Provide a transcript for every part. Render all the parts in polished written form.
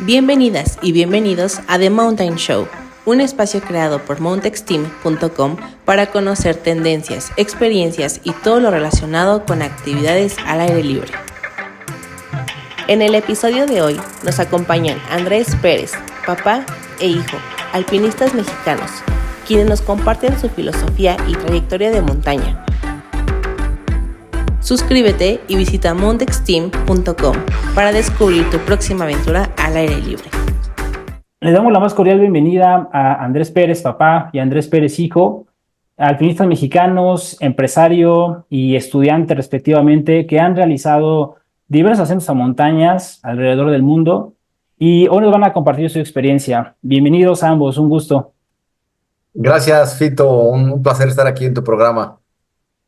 Bienvenidas y bienvenidos a The Mountain Show, un espacio creado por mountexteam.com para conocer tendencias, experiencias y todo lo relacionado con actividades al aire libre. En el episodio de hoy nos acompañan Andrés Pérez, papá e hijo, alpinistas mexicanos, quienes nos comparten su filosofía y trayectoria de montaña. Suscríbete y visita mountexteam.com para descubrir tu próxima aventura al aire libre. Les damos la más cordial bienvenida a Andrés Pérez, papá, y Andrés Pérez, hijo, alpinistas mexicanos, empresario y estudiante respectivamente, que han realizado diversos ascensos a montañas alrededor del mundo y hoy nos van a compartir su experiencia. Bienvenidos a ambos, un gusto. Gracias, Fito, un placer estar aquí en tu programa.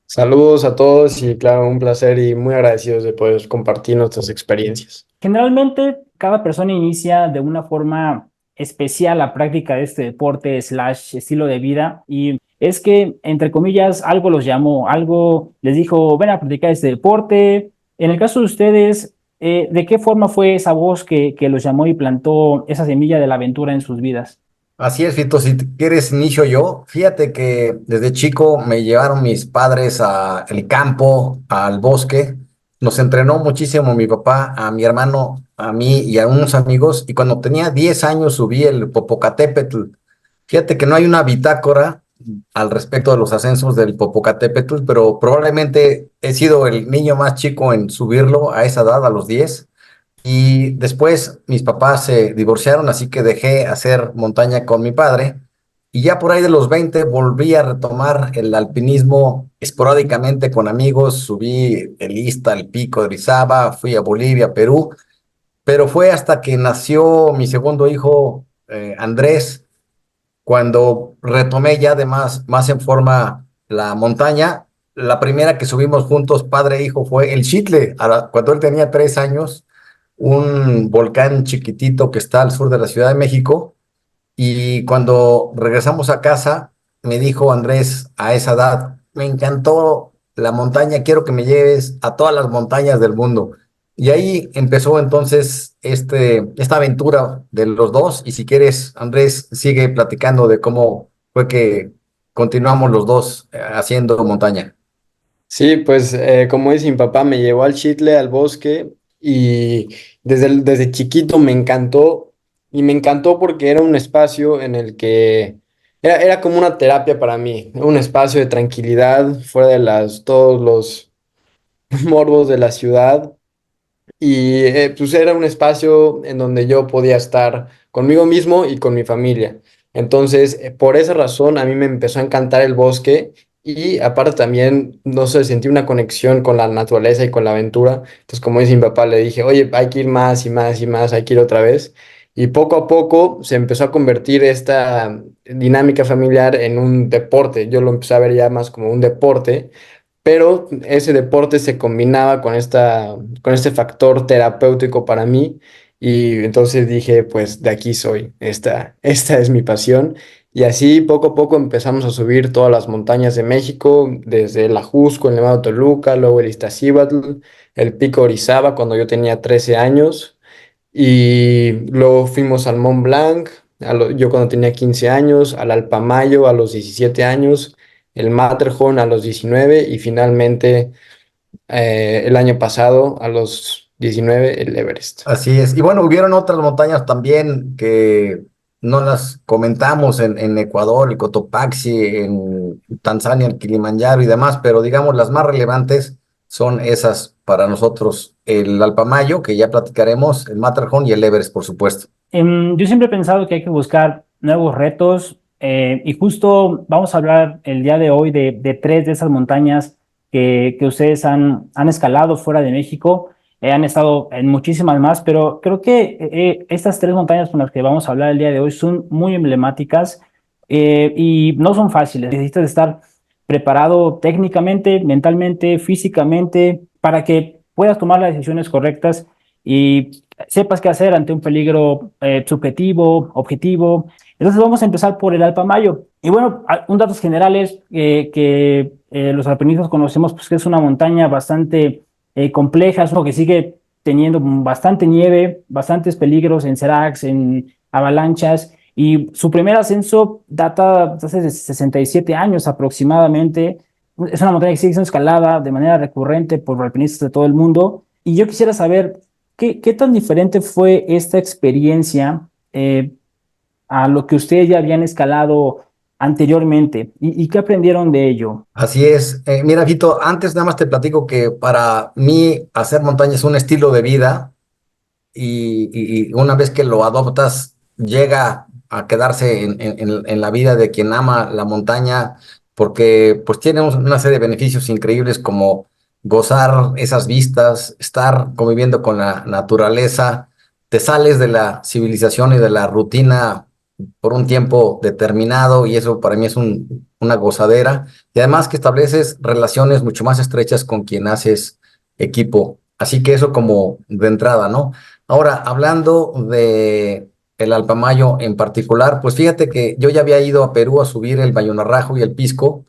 Saludos a todos y claro, un placer y muy agradecidos de poder compartir nuestras experiencias. Generalmente, cada persona inicia de una forma especial la práctica de este deporte / estilo de vida, y es que, entre comillas, algo los llamó, algo les dijo, ven a practicar este deporte. En el caso de ustedes, ¿de qué forma fue esa voz que los llamó y plantó esa semilla de la aventura en sus vidas? Así es, Fito, si quieres inicio yo. Fíjate que desde chico me llevaron mis padres al campo, al bosque. Nos entrenó muchísimo mi papá, a mi hermano, a mí y a unos amigos. Y cuando tenía 10 años subí el Popocatépetl. Fíjate que no hay una bitácora al respecto de los ascensos del Popocatépetl, pero probablemente he sido el niño más chico en subirlo a esa edad, a los 10. Y después mis papás se divorciaron, así que dejé hacer montaña con mi padre. Y ya por ahí de los 20 volví a retomar el alpinismo esporádicamente con amigos. Subí el Ista, el Pico de Orizaba, fui a Bolivia, Perú. Pero fue hasta que nació mi segundo hijo, Andrés, cuando retomé ya de más en forma la montaña. La primera que subimos juntos, padre e hijo, fue el Xitle, cuando él tenía 3 años, un volcán chiquitito que está al sur de la Ciudad de México. Y cuando regresamos a casa, me dijo Andrés a esa edad, me encantó la montaña, quiero que me lleves a todas las montañas del mundo. Y ahí empezó entonces esta aventura de los dos. Y si quieres, Andrés, sigue platicando de cómo fue que continuamos los dos haciendo montaña. Sí, pues como dice mi papá, me llevó al Chitle, al bosque y desde chiquito me encantó y me encantó porque era un espacio en el que era como una terapia para mí, un espacio de tranquilidad fuera de todos los morbos de la ciudad. Y pues era un espacio en donde yo podía estar conmigo mismo y con mi familia. Entonces, por esa razón, a mí me empezó a encantar el bosque y aparte también, no sé, sentí una conexión con la naturaleza y con la aventura. Entonces, como dice mi papá, le dije, oye, hay que ir más y más y más, hay que ir otra vez. Y poco a poco se empezó a convertir esta dinámica familiar en un deporte. Yo lo empecé a ver ya más como un deporte, pero ese deporte se combinaba con este factor terapéutico para mí y entonces dije, pues de aquí soy, esta es mi pasión. Y así poco a poco empezamos a subir todas las montañas de México, desde el Ajusco, el Nevado de Toluca, luego el Iztaccíhuatl, el Pico Orizaba cuando yo tenía 13 años y luego fuimos al Mont Blanc, yo cuando tenía 15 años, al Alpamayo a los 17 años, el Matterhorn a los 19 y finalmente el año pasado a los 19 el Everest. Así es. Y bueno, hubieron otras montañas también que no las comentamos en Ecuador, el Cotopaxi, en Tanzania, el Kilimanjaro y demás, pero digamos las más relevantes son esas para nosotros: el Alpamayo, que ya platicaremos, el Matterhorn y el Everest, por supuesto. Yo siempre he pensado que hay que buscar nuevos retos, y justo vamos a hablar el día de hoy de tres de esas montañas que ustedes han escalado fuera de México. Han estado en muchísimas más, pero creo que estas tres montañas con las que vamos a hablar el día de hoy son muy emblemáticas, y no son fáciles. Necesitas estar preparado técnicamente, mentalmente, físicamente, para que puedas tomar las decisiones correctas y sepas qué hacer ante un peligro subjetivo, objetivo. Entonces vamos a empezar por el Alpamayo. Y bueno, un datos generales que los alpinistas conocemos, pues que es una montaña bastante compleja, es lo que sigue teniendo bastante nieve, bastantes peligros en seracs, en avalanchas, y su primer ascenso data hace de 67 años aproximadamente. Es una montaña que sigue siendo escalada de manera recurrente por alpinistas de todo el mundo. Y yo quisiera saber qué tan diferente fue esta experiencia a lo que ustedes ya habían escalado anteriormente y qué aprendieron de ello. Así es. Mira, Vito, antes nada más te platico que para mí hacer montaña es un estilo de vida y una vez que lo adoptas, llega a quedarse en la vida de quien ama la montaña, porque pues tiene una serie de beneficios increíbles como gozar esas vistas, estar conviviendo con la naturaleza, te sales de la civilización y de la rutina por un tiempo determinado y eso para mí es una gozadera. Y además que estableces relaciones mucho más estrechas con quien haces equipo. Así que eso como de entrada, ¿no? Ahora, hablando de el Alpamayo en particular, pues fíjate que yo ya había ido a Perú a subir el Mayunarrajo y el Pisco,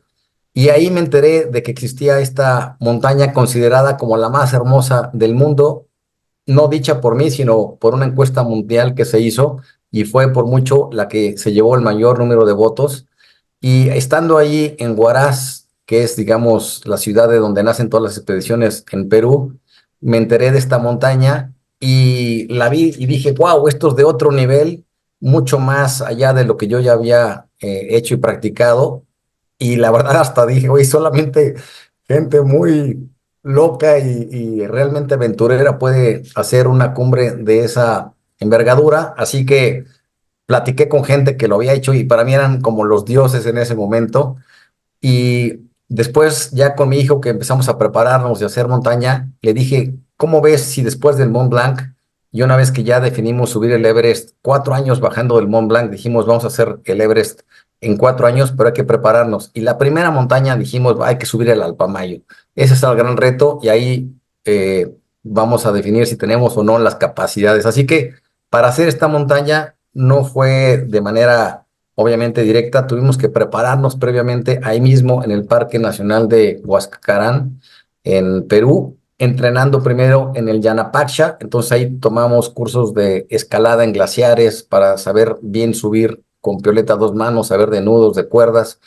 y ahí me enteré de que existía esta montaña considerada como la más hermosa del mundo, no dicha por mí, sino por una encuesta mundial que se hizo, y fue por mucho la que se llevó el mayor número de votos. Y estando allí en Huaraz, que es, digamos, la ciudad de donde nacen todas las expediciones en Perú, me enteré de esta montaña y la vi y dije, wow, esto es de otro nivel, mucho más allá de lo que yo ya había hecho y practicado. Y la verdad hasta dije, oye, solamente gente muy loca y realmente aventurera puede hacer una cumbre de esa envergadura. Así que platiqué con gente que lo había hecho y para mí eran como los dioses en ese momento. Y después, ya con mi hijo que empezamos a prepararnos de hacer montaña, le dije, ¿cómo ves si después del Mont Blanc, y una vez que ya definimos subir el Everest, 4 años bajando del Mont Blanc, dijimos, vamos a hacer el Everest en 4 años, pero hay que prepararnos. Y la primera montaña dijimos, hay que subir el Alpamayo. Ese es el gran reto y ahí vamos a definir si tenemos o no las capacidades. Así que para hacer esta montaña no fue de manera obviamente directa, tuvimos que prepararnos previamente ahí mismo en el Parque Nacional de Huascarán, en Perú, entrenando primero en el Yanapaxa. Entonces ahí tomamos cursos de escalada en glaciares para saber bien subir con pioleta a 2 manos, saber de nudos, de cuerdas,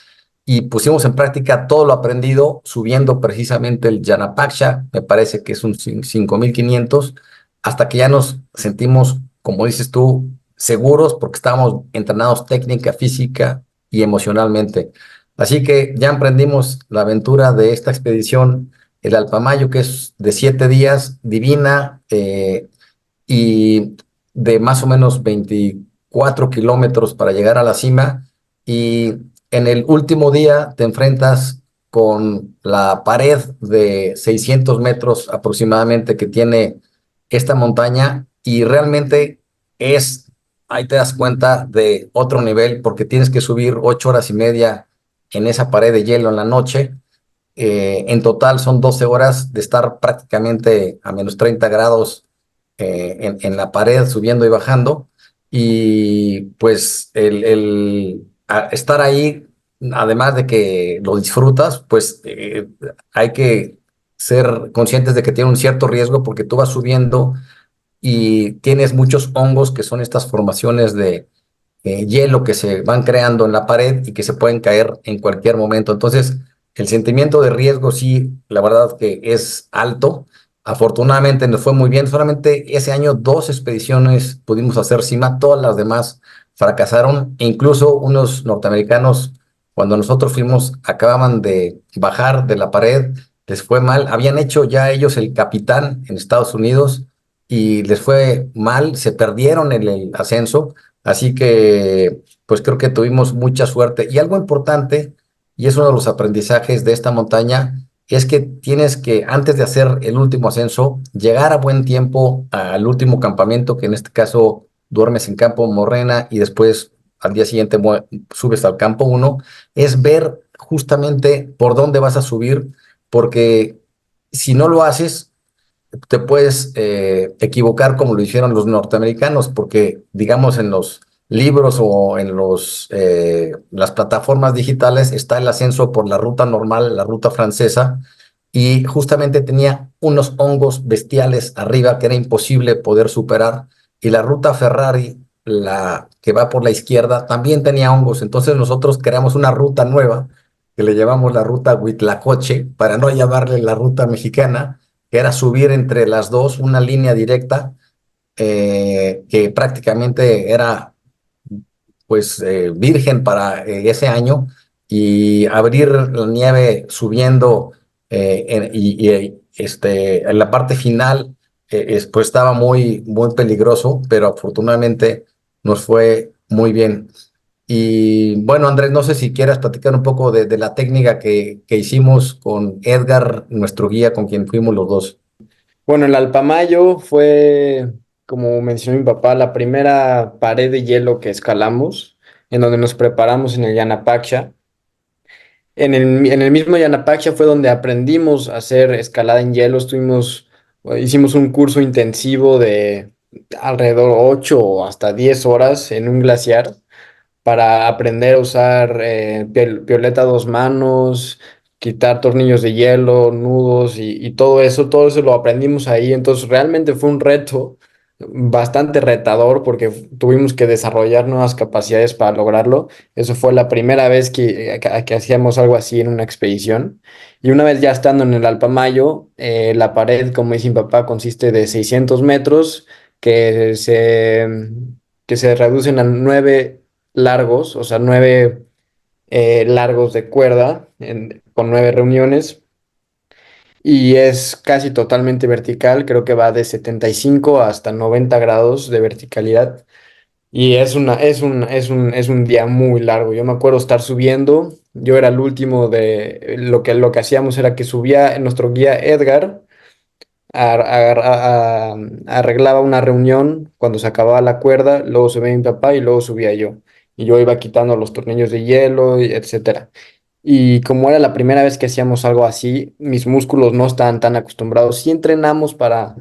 y pusimos en práctica todo lo aprendido subiendo precisamente el Yanapaxa, me parece que es un 5500, hasta que ya nos sentimos, como dices tú, seguros porque estábamos entrenados técnica, física y emocionalmente. Así que ya emprendimos la aventura de esta expedición, el Alpamayo, que es de 7 días, divina, y de más o menos 24 kilómetros para llegar a la cima. Y en el último día te enfrentas con la pared de 600 metros aproximadamente que tiene esta montaña y realmente es, ahí te das cuenta de otro nivel porque tienes que subir 8 horas y media en esa pared de hielo en la noche. En total son 12 horas de estar prácticamente a menos 30 grados en la pared, subiendo y bajando. Y pues estar ahí, además de que lo disfrutas, pues hay que ser conscientes de que tiene un cierto riesgo porque tú vas subiendo y tienes muchos hongos que son estas formaciones de hielo que se van creando en la pared y que se pueden caer en cualquier momento. Entonces, el sentimiento de riesgo sí, la verdad que es alto. Afortunadamente nos fue muy bien. Solamente ese año 2 expediciones pudimos hacer cima, todas las demás fracasaron. E incluso unos norteamericanos, cuando nosotros fuimos, acababan de bajar de la pared, les fue mal. Habían hecho ya ellos el capitán en Estados Unidos y les fue mal, se perdieron en el ascenso. Así que, pues creo que tuvimos mucha suerte. Y algo importante, y es uno de los aprendizajes de esta montaña, es que tienes que, antes de hacer el último ascenso, llegar a buen tiempo al último campamento, que en este caso duermes en Campo Morrena y después al día siguiente subes al Campo 1, es ver justamente por dónde vas a subir, porque si no lo haces, te puedes equivocar como lo hicieron los norteamericanos, porque digamos en los libros o en las plataformas digitales está el ascenso por la ruta normal, la ruta francesa, y justamente tenía unos hongos bestiales arriba que era imposible poder superar. Y la ruta Ferrari, la que va por la izquierda, también tenía hongos. Entonces nosotros creamos una ruta nueva que le llamamos la ruta Huitlacoche, para no llamarle la ruta mexicana, que era subir entre las dos una línea directa, que prácticamente era pues virgen para ese año, y abrir la nieve subiendo, en la parte final, pues estaba muy peligroso, pero afortunadamente nos fue muy bien. Y bueno, Andrés, no sé si quieras platicar un poco de la técnica que hicimos con Edgar, nuestro guía, con quien fuimos los dos. Bueno, el Alpamayo fue, como mencionó mi papá, la primera pared de hielo que escalamos, en donde nos preparamos en el Yanapacha. En el mismo Yanapacha fue donde aprendimos a hacer escalada en hielo. Hicimos un curso intensivo de alrededor 8 o hasta 10 horas en un glaciar para aprender a usar pioleta a dos manos, quitar tornillos de hielo, nudos y todo eso lo aprendimos ahí. Entonces realmente fue un reto bastante retador porque tuvimos que desarrollar nuevas capacidades para lograrlo. Eso fue la primera vez que hacíamos algo así en una expedición. Y una vez ya estando en el Alpamayo, la pared, como dice mi papá, consiste de 600 metros que se, que se reducen a 9 largos, o sea, 9 largos de cuerda con 9 reuniones. Y es casi totalmente vertical, creo que va de 75 hasta 90 grados de verticalidad. Y es un día muy largo. Yo me acuerdo estar subiendo, yo era el último de lo que hacíamos era que subía nuestro guía Edgar, arreglaba una reunión cuando se acababa la cuerda, luego subía mi papá y luego subía yo. Y yo iba quitando los tornillos de hielo, y etcétera. Y como era la primera vez que hacíamos algo así, mis músculos no estaban tan acostumbrados. Sí entrenamos para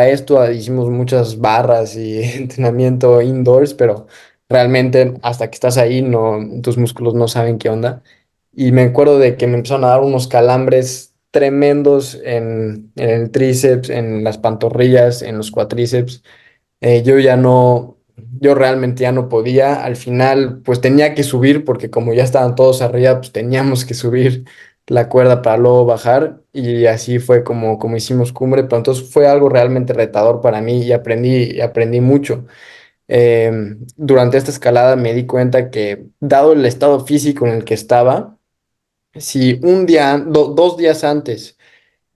esto, hicimos muchas barras y entrenamiento indoors, pero realmente hasta que estás ahí, no, tus músculos no saben qué onda. Y me acuerdo de que me empezaron a dar unos calambres tremendos en el tríceps, en las pantorrillas, en los cuatríceps. Yo ya no, yo realmente ya no podía. Al final, pues tenía que subir porque como ya estaban todos arriba, pues teníamos que subir la cuerda para luego bajar y así fue como hicimos cumbre. Pero entonces fue algo realmente retador para mí y aprendí mucho. Durante esta escalada me di cuenta que dado el estado físico en el que estaba, si 2 días antes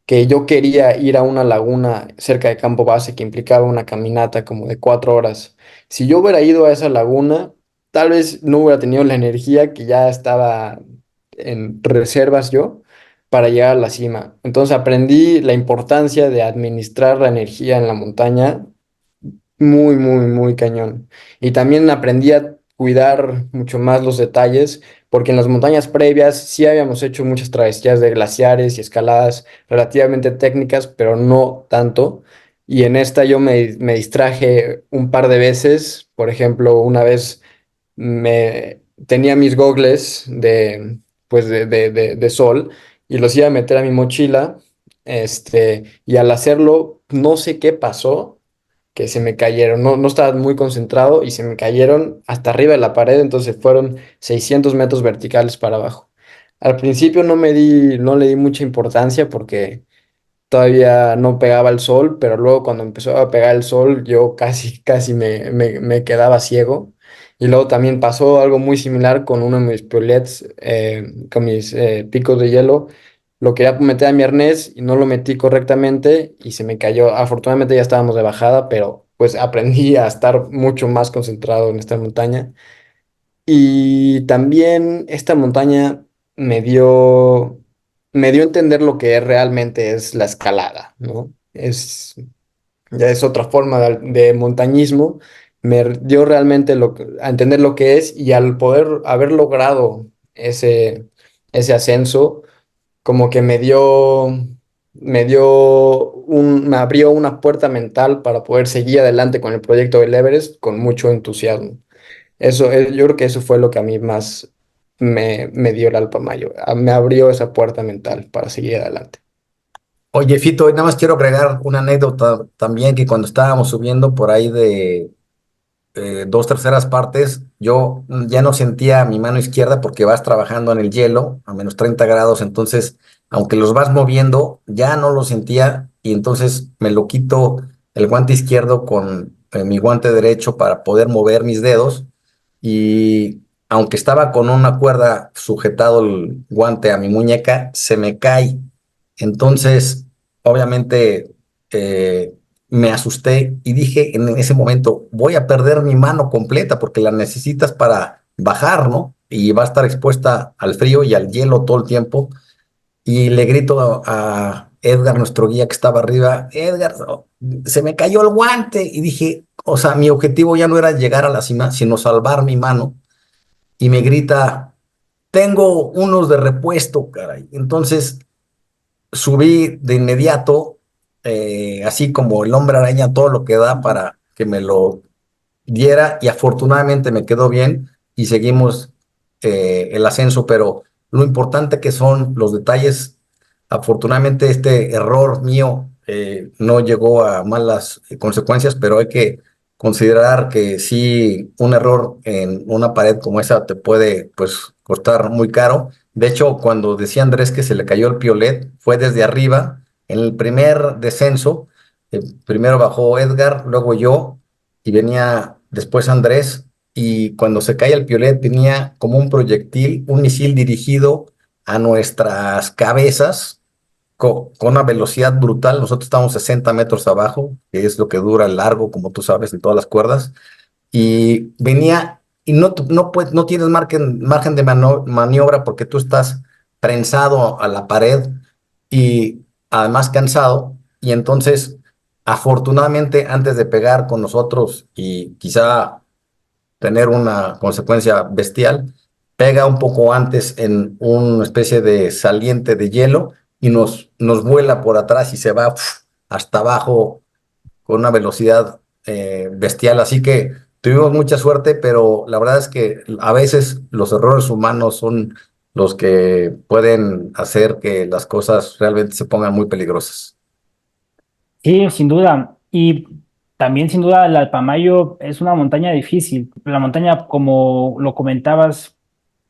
que yo quería ir a una laguna cerca de Campo Base que implicaba una caminata como de 4 horas. Si yo hubiera ido a esa laguna, tal vez no hubiera tenido la energía que ya estaba en reservas yo para llegar a la cima. Entonces aprendí la importancia de administrar la energía en la montaña muy, muy, muy cañón. Y también aprendí a cuidar mucho más los detalles, porque en las montañas previas sí habíamos hecho muchas travesías de glaciares y escaladas relativamente técnicas, pero no tanto. Y en esta yo me distraje un par de veces. Por ejemplo, una vez tenía mis gogles pues de sol y los iba a meter a mi mochila. Y al hacerlo, no sé qué pasó que se me cayeron. No, no estaba muy concentrado y se me cayeron hasta arriba de la pared, entonces fueron 600 metros verticales para abajo. Al principio no le di mucha importancia porque todavía no pegaba el sol, pero luego cuando empezó a pegar el sol yo casi, casi me quedaba ciego. Y luego también pasó algo muy similar con uno de mis piolets, con mis picos de hielo. Lo quería meter a mi arnés y no lo metí correctamente y se me cayó. Afortunadamente ya estábamos de bajada, pero pues aprendí a estar mucho más concentrado en esta montaña. Y también esta montaña me dio, me dio a entender lo que realmente es la escalada, ¿no? Ya es otra forma de montañismo. Me dio realmente a entender lo que es y al poder haber logrado ese ascenso, como que me abrió una puerta mental para poder seguir adelante con el proyecto del Everest con mucho entusiasmo. Yo creo que eso fue lo que a mí más me dio el Alpamayo. Me abrió esa puerta mental para seguir adelante. Oye, Fito, nada más quiero agregar una anécdota también que cuando estábamos subiendo por ahí de dos terceras partes, yo ya no sentía mi mano izquierda porque vas trabajando en el hielo a -30 grados, entonces, aunque los vas moviendo, ya no lo sentía y entonces me lo quito el guante izquierdo con mi guante derecho para poder mover mis dedos y aunque estaba con una cuerda sujetado el guante a mi muñeca, se me cae. Entonces, obviamente, me asusté y dije en ese momento, voy a perder mi mano completa porque la necesitas para bajar, ¿no? Y va a estar expuesta al frío y al hielo todo el tiempo. Y le grito a Edgar, nuestro guía que estaba arriba, Edgar, se me cayó el guante. Y dije, o sea, mi objetivo ya no era llegar a la cima, sino salvar mi mano. Y me grita, tengo unos de repuesto, caray. Entonces subí de inmediato, así como el hombre araña, todo lo que da para que me lo diera y afortunadamente me quedó bien y seguimos el ascenso, pero lo importante que son los detalles, afortunadamente este error mío no llegó a malas consecuencias, pero hay que considerar que sí, un error en una pared como esa te puede pues costar muy caro. De hecho, cuando decía Andrés que se le cayó el piolet, fue desde arriba, en el primer descenso, primero bajó Edgar, luego yo, y venía después Andrés, y cuando se cae el piolet venía como un proyectil, un misil dirigido a nuestras cabezas con una velocidad brutal. Nosotros estamos 60 metros abajo, que es lo que dura el largo, como tú sabes, en todas las cuerdas, y venía, y no tienes margen de maniobra porque tú estás prensado a la pared y además cansado, y entonces, afortunadamente, antes de pegar con nosotros y quizá tener una consecuencia bestial, pega un poco antes en una especie de saliente de hielo y nos vuela por atrás y se va hasta abajo con una velocidad bestial. Así que tuvimos mucha suerte, pero la verdad es que a veces los errores humanos son los que pueden hacer que las cosas realmente se pongan muy peligrosas. Sí, sin duda. Y también, sin duda, el Alpamayo es una montaña difícil. La montaña, como lo comentabas,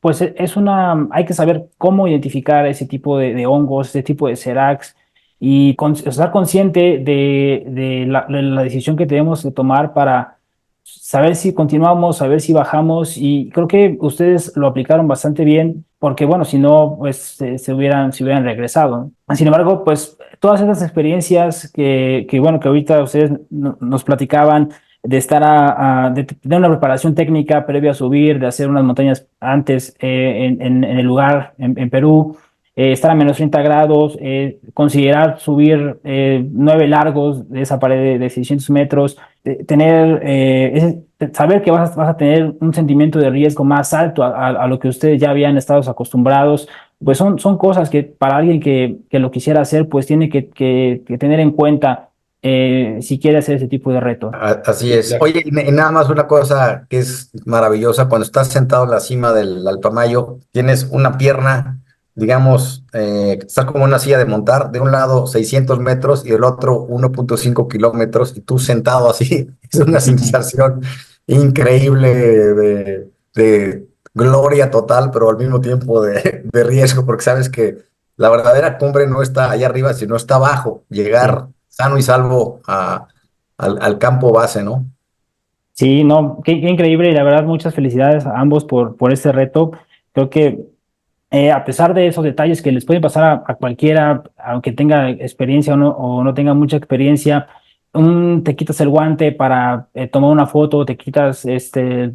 pues es una, hay que saber cómo identificar ese tipo de hongos, ese tipo de seracs y estar consciente de la decisión que tenemos que tomar para saber si continuamos, saber si bajamos y creo que ustedes lo aplicaron bastante bien porque bueno, si no, pues se hubieran regresado. Sin embargo, pues todas esas experiencias que bueno, que ahorita ustedes nos platicaban de estar de tener una preparación técnica previa a subir, de hacer unas montañas antes en el lugar, en Perú, estar a -30 grados, considerar subir 9 largos de esa pared de 600 metros, tener, saber que vas a tener un sentimiento de riesgo más alto a lo que ustedes ya habían estado acostumbrados, pues son cosas que para alguien que lo quisiera hacer, pues tiene que tener en cuenta si quiere hacer ese tipo de reto. Así Sí, es. claro. Oye, y nada más una cosa que es maravillosa, cuando estás sentado en la cima del Alpamayo, tienes una pierna, digamos, estás como en una silla de montar, de un lado 600 metros y del otro 1,5 kilómetros, y tú sentado así, es una sensación increíble de gloria total, pero al mismo tiempo de riesgo, porque sabes que la verdadera cumbre no está allá arriba, sino está abajo, Sí. llegar sano y salvo al campo base, ¿no? Sí, no, qué increíble y la verdad muchas felicidades a ambos por este reto. Creo que a pesar de esos detalles que les pueden pasar a cualquiera, aunque tenga experiencia o no tenga mucha experiencia, te quitas el guante para tomar una foto, te quitas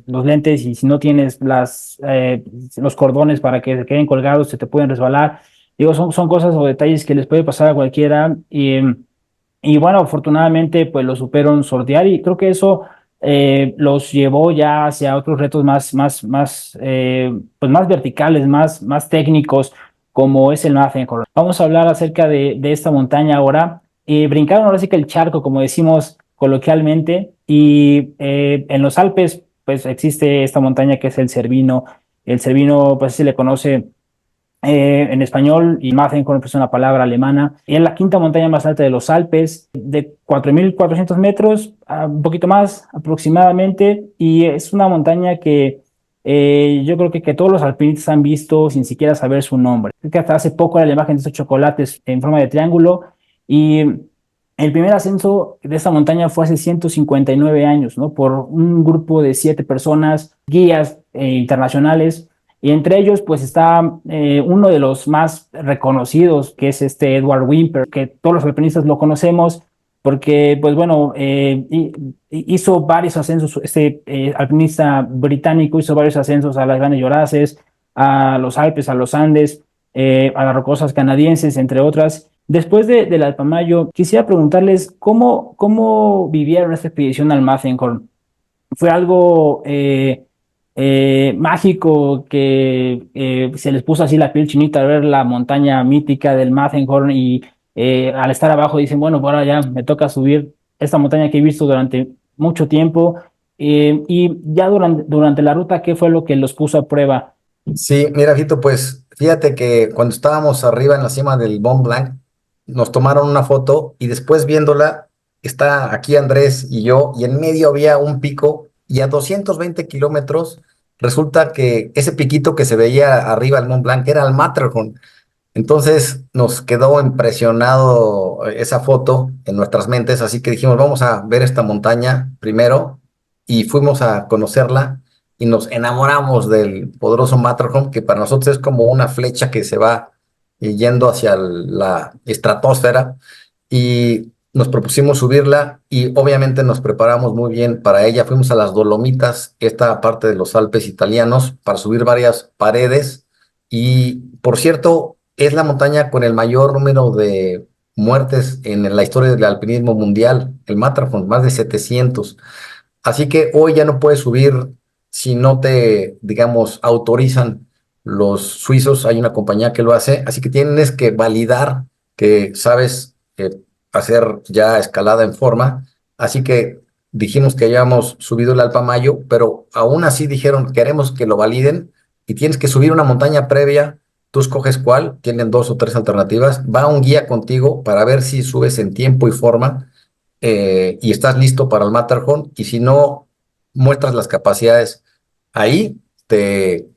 los lentes y si no tienes los cordones para que se queden colgados, se te pueden resbalar. Digo, son cosas o detalles que les puede pasar a cualquiera y bueno, afortunadamente pues lo supieron sortear y creo que eso los llevó ya hacia otros retos pues más verticales, más técnicos, como es el Nafenhorn. Vamos a hablar acerca de esta montaña ahora. Brincaron ahora sí que el charco, como decimos coloquialmente, y en los Alpes pues existe esta montaña que es el Cervino. El Cervino pues se le conoce en español, y Matterhorn es una palabra alemana. Y es la quinta montaña más alta de los Alpes, de 4.400 metros, un poquito más aproximadamente, y es una montaña que yo creo que todos los alpinistas han visto sin siquiera saber su nombre. Creo que hasta hace poco era la imagen de esos chocolates en forma de triángulo, y el primer ascenso de esta montaña fue hace 159 años, ¿no? Por un grupo de 7 personas, guías internacionales, y entre ellos, pues está uno de los más reconocidos, que es este Edward Whymper, que todos los alpinistas lo conocemos porque, pues bueno, hizo varios ascensos, este alpinista británico hizo varios ascensos a las Grandes Lloraces, a los Alpes, a los Andes, a las Rocosas Canadienses, entre otras. Después del Alpamayo, quisiera preguntarles cómo vivieron esta expedición al Matterhorn. ¿Fue algo mágico que se les puso así la piel chinita al ver la montaña mítica del Matterhorn y al estar abajo dicen, bueno, ahora ya me toca subir esta montaña que he visto durante mucho tiempo? Y ya durante la ruta, ¿qué fue lo que los puso a prueba? Sí, mira, Fito, pues fíjate que cuando estábamos arriba en la cima del Mont Blanc, nos tomaron una foto y después viéndola, está aquí Andrés y yo, y en medio había un pico y a 220 kilómetros resulta que ese piquito que se veía arriba del Mont Blanc era el Matterhorn. Entonces nos quedó impresionado esa foto en nuestras mentes, así que dijimos, vamos a ver esta montaña primero y fuimos a conocerla y nos enamoramos del poderoso Matterhorn, que para nosotros es como una flecha que se va yendo hacia la estratosfera y nos propusimos subirla y obviamente nos preparamos muy bien para ella. Fuimos a las Dolomitas, esta parte de los Alpes italianos, para subir varias paredes y, por cierto, es la montaña con el mayor número de muertes en la historia del alpinismo mundial, el Matterhorn, más de 700. Así que hoy ya no puedes subir si no te, digamos, autorizan los suizos. Hay una compañía que lo hace, así que tienes que validar que sabes hacer ya escalada en forma. Así que dijimos que habíamos subido el Alpamayo, pero aún así dijeron, queremos que lo validen y tienes que subir una montaña previa. Tú escoges cuál, tienen 2 o 3 alternativas. Va un guía contigo para ver si subes en tiempo y forma y estás listo para el Matterhorn, y si no muestras las capacidades ahí, te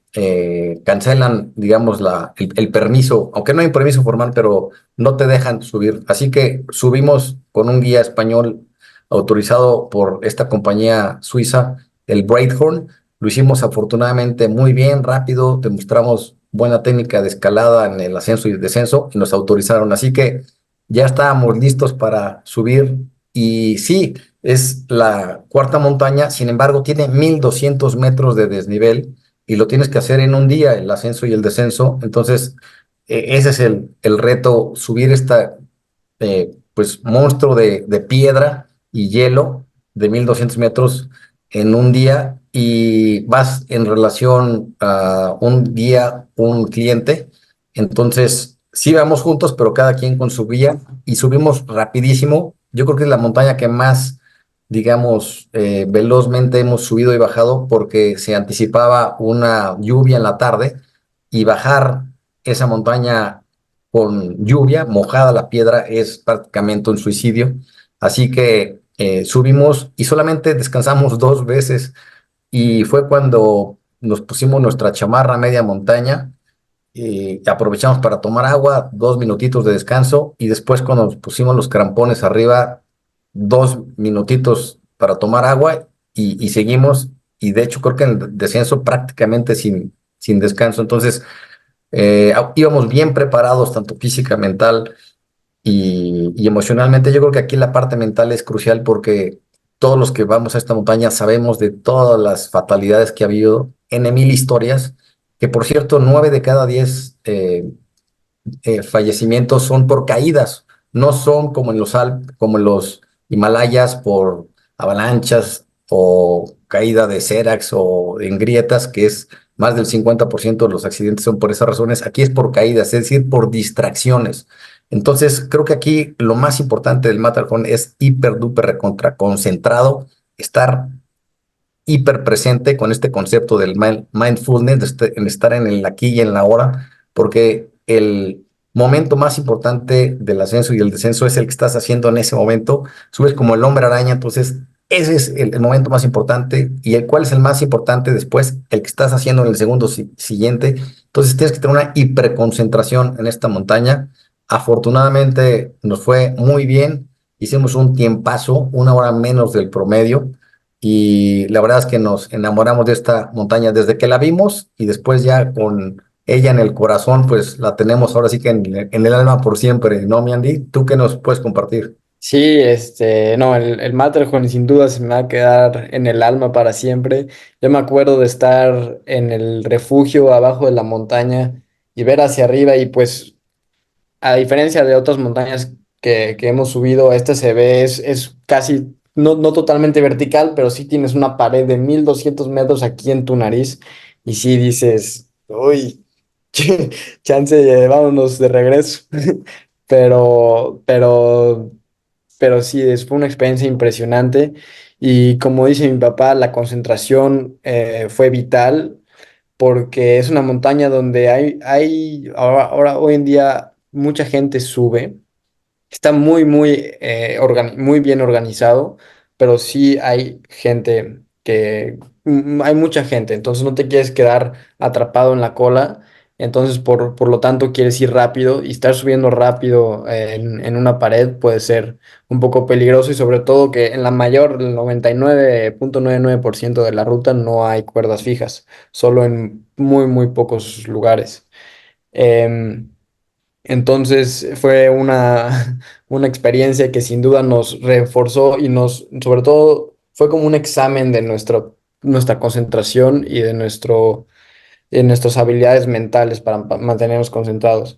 cancelan, digamos, el permiso, aunque no hay un permiso formal, pero no te dejan subir. Así que subimos con un guía español autorizado por esta compañía suiza, el Breithorn. Lo hicimos afortunadamente muy bien, rápido, demostramos buena técnica de escalada en el ascenso y el descenso y nos autorizaron. Así que ya estábamos listos para subir. Y sí, es la cuarta montaña, sin embargo, tiene 1.200 metros de desnivel y lo tienes que hacer en un día, el ascenso y el descenso. Entonces, ese es el reto, subir esta pues monstruo de piedra y hielo de 1.200 metros en un día, y vas en relación a un día, un cliente. Entonces, sí vamos juntos, pero cada quien con su guía y subimos rapidísimo. Yo creo que es la montaña que más, digamos, velozmente hemos subido y bajado porque se anticipaba una lluvia en la tarde y bajar esa montaña con lluvia, mojada la piedra, es prácticamente un suicidio. Así que subimos y solamente descansamos 2 veces y fue cuando nos pusimos nuestra chamarra a media montaña y aprovechamos para tomar agua, 2 minutitos de descanso y después cuando nos pusimos los crampones arriba, 2 minutitos para tomar agua y seguimos, y de hecho creo que en el descenso prácticamente sin descanso. Entonces íbamos bien preparados tanto física, mental y emocionalmente. Yo creo que aquí la parte mental es crucial porque todos los que vamos a esta montaña sabemos de todas las fatalidades que ha habido, en mil historias, que por cierto, 9 de cada 10 fallecimientos son por caídas, no son como en como en los Himalayas por avalanchas o caída de sérax o en grietas, que es más del 50% de los accidentes son por esas razones. Aquí es por caídas, es decir, por distracciones. Entonces, creo que aquí lo más importante del Matterhorn es hiper duper recontra concentrado, estar hiper presente con este concepto del mindfulness, en estar en el aquí y en la ahora, porque el momento más importante del ascenso y el descenso es el que estás haciendo en ese momento. Subes como el hombre araña, entonces ese es el momento más importante. ¿Y cuál es el más importante después? El que estás haciendo en el segundo siguiente. Entonces tienes que tener una hiperconcentración en esta montaña. Afortunadamente nos fue muy bien. Hicimos un tiempazo, 1 hora menos del promedio. Y la verdad es que nos enamoramos de esta montaña desde que la vimos y después ya con ella en el corazón, pues la tenemos ahora sí que en el alma por siempre, ¿no, mi Andy? ¿Tú qué nos puedes compartir? Sí, no, el Matterhorn sin duda se me va a quedar en el alma para siempre. Yo me acuerdo de estar en el refugio abajo de la montaña y ver hacia arriba y pues a diferencia de otras montañas que hemos subido, este se ve, es casi, no totalmente vertical, pero sí tienes una pared de 1200 metros aquí en tu nariz y sí dices, uy, chance, vámonos de regreso. Pero, pero pero sí, fue una experiencia impresionante y como dice mi papá, la concentración fue vital porque es una montaña donde ahora hoy en día mucha gente sube. Está muy bien organizado, pero sí hay gente hay mucha gente, entonces no te quieres quedar atrapado en la cola, entonces por lo tanto quieres ir rápido y estar subiendo rápido en una pared puede ser un poco peligroso y sobre todo que en la mayor, el 99.99% de la ruta no hay cuerdas fijas, solo en muy pocos lugares. Em, entonces fue una experiencia que sin duda nos reforzó y sobre todo, fue como un examen de nuestra concentración y de nuestras habilidades mentales para mantenernos concentrados.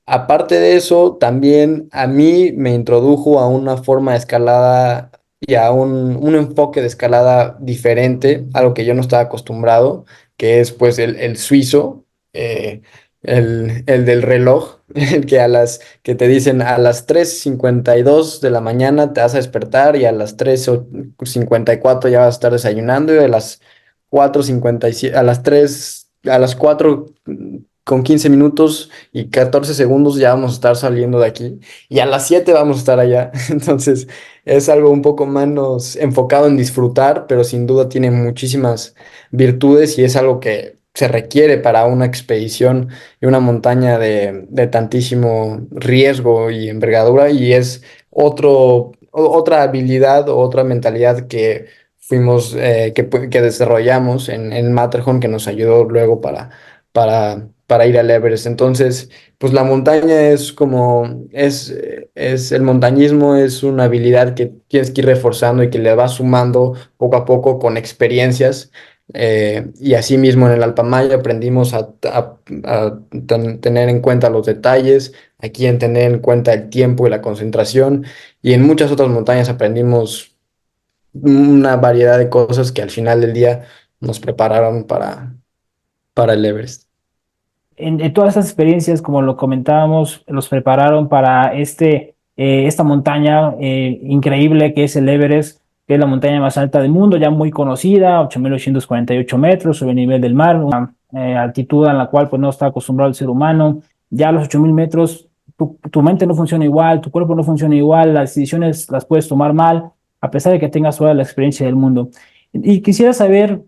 Aparte de eso, también a mí me introdujo a una forma de escalada y a un enfoque de escalada diferente, algo que yo no estaba acostumbrado, que es pues el suizo, eh, el del reloj, el que que te dicen a las 3:52 de la mañana te vas a despertar y a las 3:54 ya vas a estar desayunando y a las 4:57, a las 4:15 y 14 segundos ya vamos a estar saliendo de aquí y a las 7 vamos a estar allá. Entonces es algo un poco menos enfocado en disfrutar, pero sin duda tiene muchísimas virtudes y es algo que se requiere para una expedición y una montaña de tantísimo riesgo y envergadura y es otra habilidad o otra mentalidad que que desarrollamos en Matterhorn que nos ayudó luego para ir al Everest. Entonces, pues la montaña es el montañismo es una habilidad que tienes que ir reforzando y que le vas sumando poco a poco con experiencias. Y así mismo en el Alpamaya aprendimos a tener en cuenta los detalles, aquí en tener en cuenta el tiempo y la concentración, y en muchas otras montañas aprendimos una variedad de cosas que al final del día nos prepararon para el Everest. En todas estas experiencias, como lo comentábamos, los prepararon para esta montaña increíble que es el Everest, que es la montaña más alta del mundo, ya muy conocida, 8.848 metros sobre el nivel del mar, una altitud en la cual pues, no está acostumbrado el ser humano. Ya a los 8.000 metros, tu mente no funciona igual, tu cuerpo no funciona igual, las decisiones las puedes tomar mal, a pesar de que tengas toda la experiencia del mundo. Y quisiera saber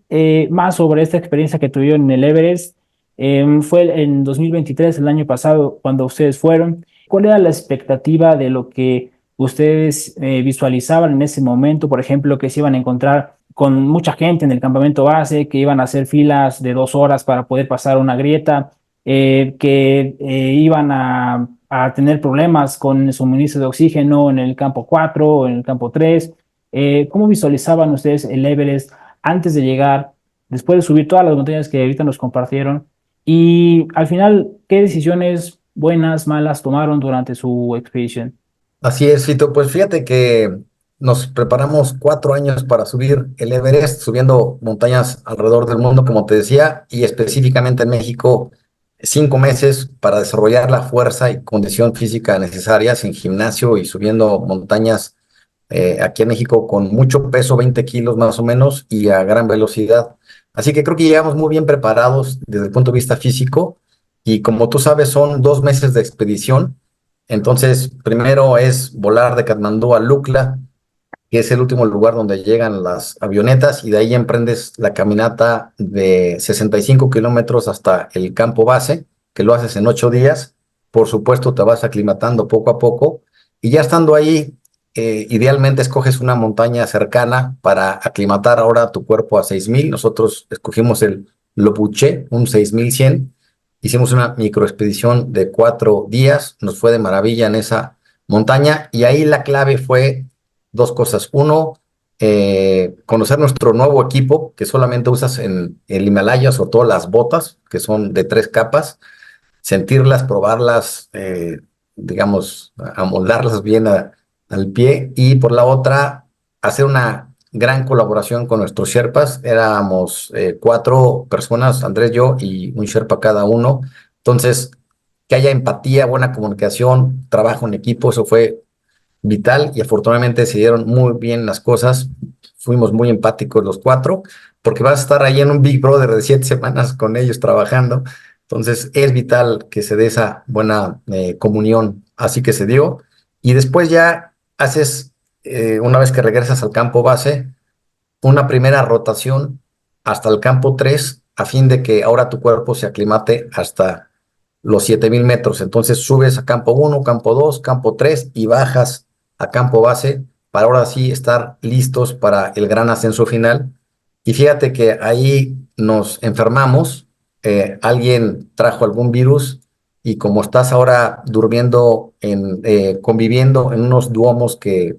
más sobre esta experiencia que tuvieron en el Everest. Fue en 2023, el año pasado, cuando ustedes fueron. ¿Cuál era la expectativa de lo que ustedes visualizaban en ese momento? Por ejemplo, que se iban a encontrar con mucha gente en el campamento base, que iban a hacer filas de 2 horas para poder pasar una grieta, que iban a tener problemas con el suministro de oxígeno en el campo 4 o en el campo 3. ¿Cómo visualizaban ustedes el Everest antes de llegar, después de subir todas las montañas que ahorita nos compartieron? Y al final, ¿qué decisiones buenas, malas tomaron durante su expedición? Así es, Fito. Pues fíjate que nos preparamos 4 años para subir el Everest, subiendo montañas alrededor del mundo, como te decía, y específicamente en México, 5 meses para desarrollar la fuerza y condición física necesarias en gimnasio y subiendo montañas aquí en México con mucho peso, 20 kilos más o menos, y a gran velocidad. Así que creo que llegamos muy bien preparados desde el punto de vista físico. Y como tú sabes, son 2 meses de expedición. Entonces, primero es volar de Katmandú a Lukla, que es el último lugar donde llegan las avionetas, y de ahí emprendes la caminata de 65 kilómetros hasta el campo base, que lo haces en 8 días. Por supuesto, te vas aclimatando poco a poco, y ya estando ahí, idealmente escoges una montaña cercana para aclimatar ahora tu cuerpo a 6000. Nosotros escogimos el Lopuché, un 6100. Hicimos una microexpedición de 4 días, nos fue de maravilla en esa montaña, y ahí la clave fue dos cosas. Uno, conocer nuestro nuevo equipo que solamente usas en el Himalaya, sobre todo las botas, que son de 3 capas, sentirlas, probarlas, digamos, amoldarlas bien al pie. Y por la otra, hacer una gran colaboración con nuestros Sherpas. Éramos 4 personas, Andrés, yo y un Sherpa cada uno. Entonces, que haya empatía, buena comunicación, trabajo en equipo, eso fue vital, y afortunadamente se dieron muy bien las cosas. Fuimos muy empáticos los 4, porque vas a estar ahí en un Big Brother de 7 semanas con ellos trabajando. Entonces es vital que se dé esa buena comunión. Así que se dio. Y después ya haces, una vez que regresas al campo base, una primera rotación hasta el campo 3, a fin de que ahora tu cuerpo se aclimate hasta los 7000 metros. Entonces subes a campo 1, campo 2, campo 3 y bajas a campo base para ahora sí estar listos para el gran ascenso final. Y fíjate que ahí nos enfermamos, alguien trajo algún virus, y como estás ahora durmiendo conviviendo en unos duomos que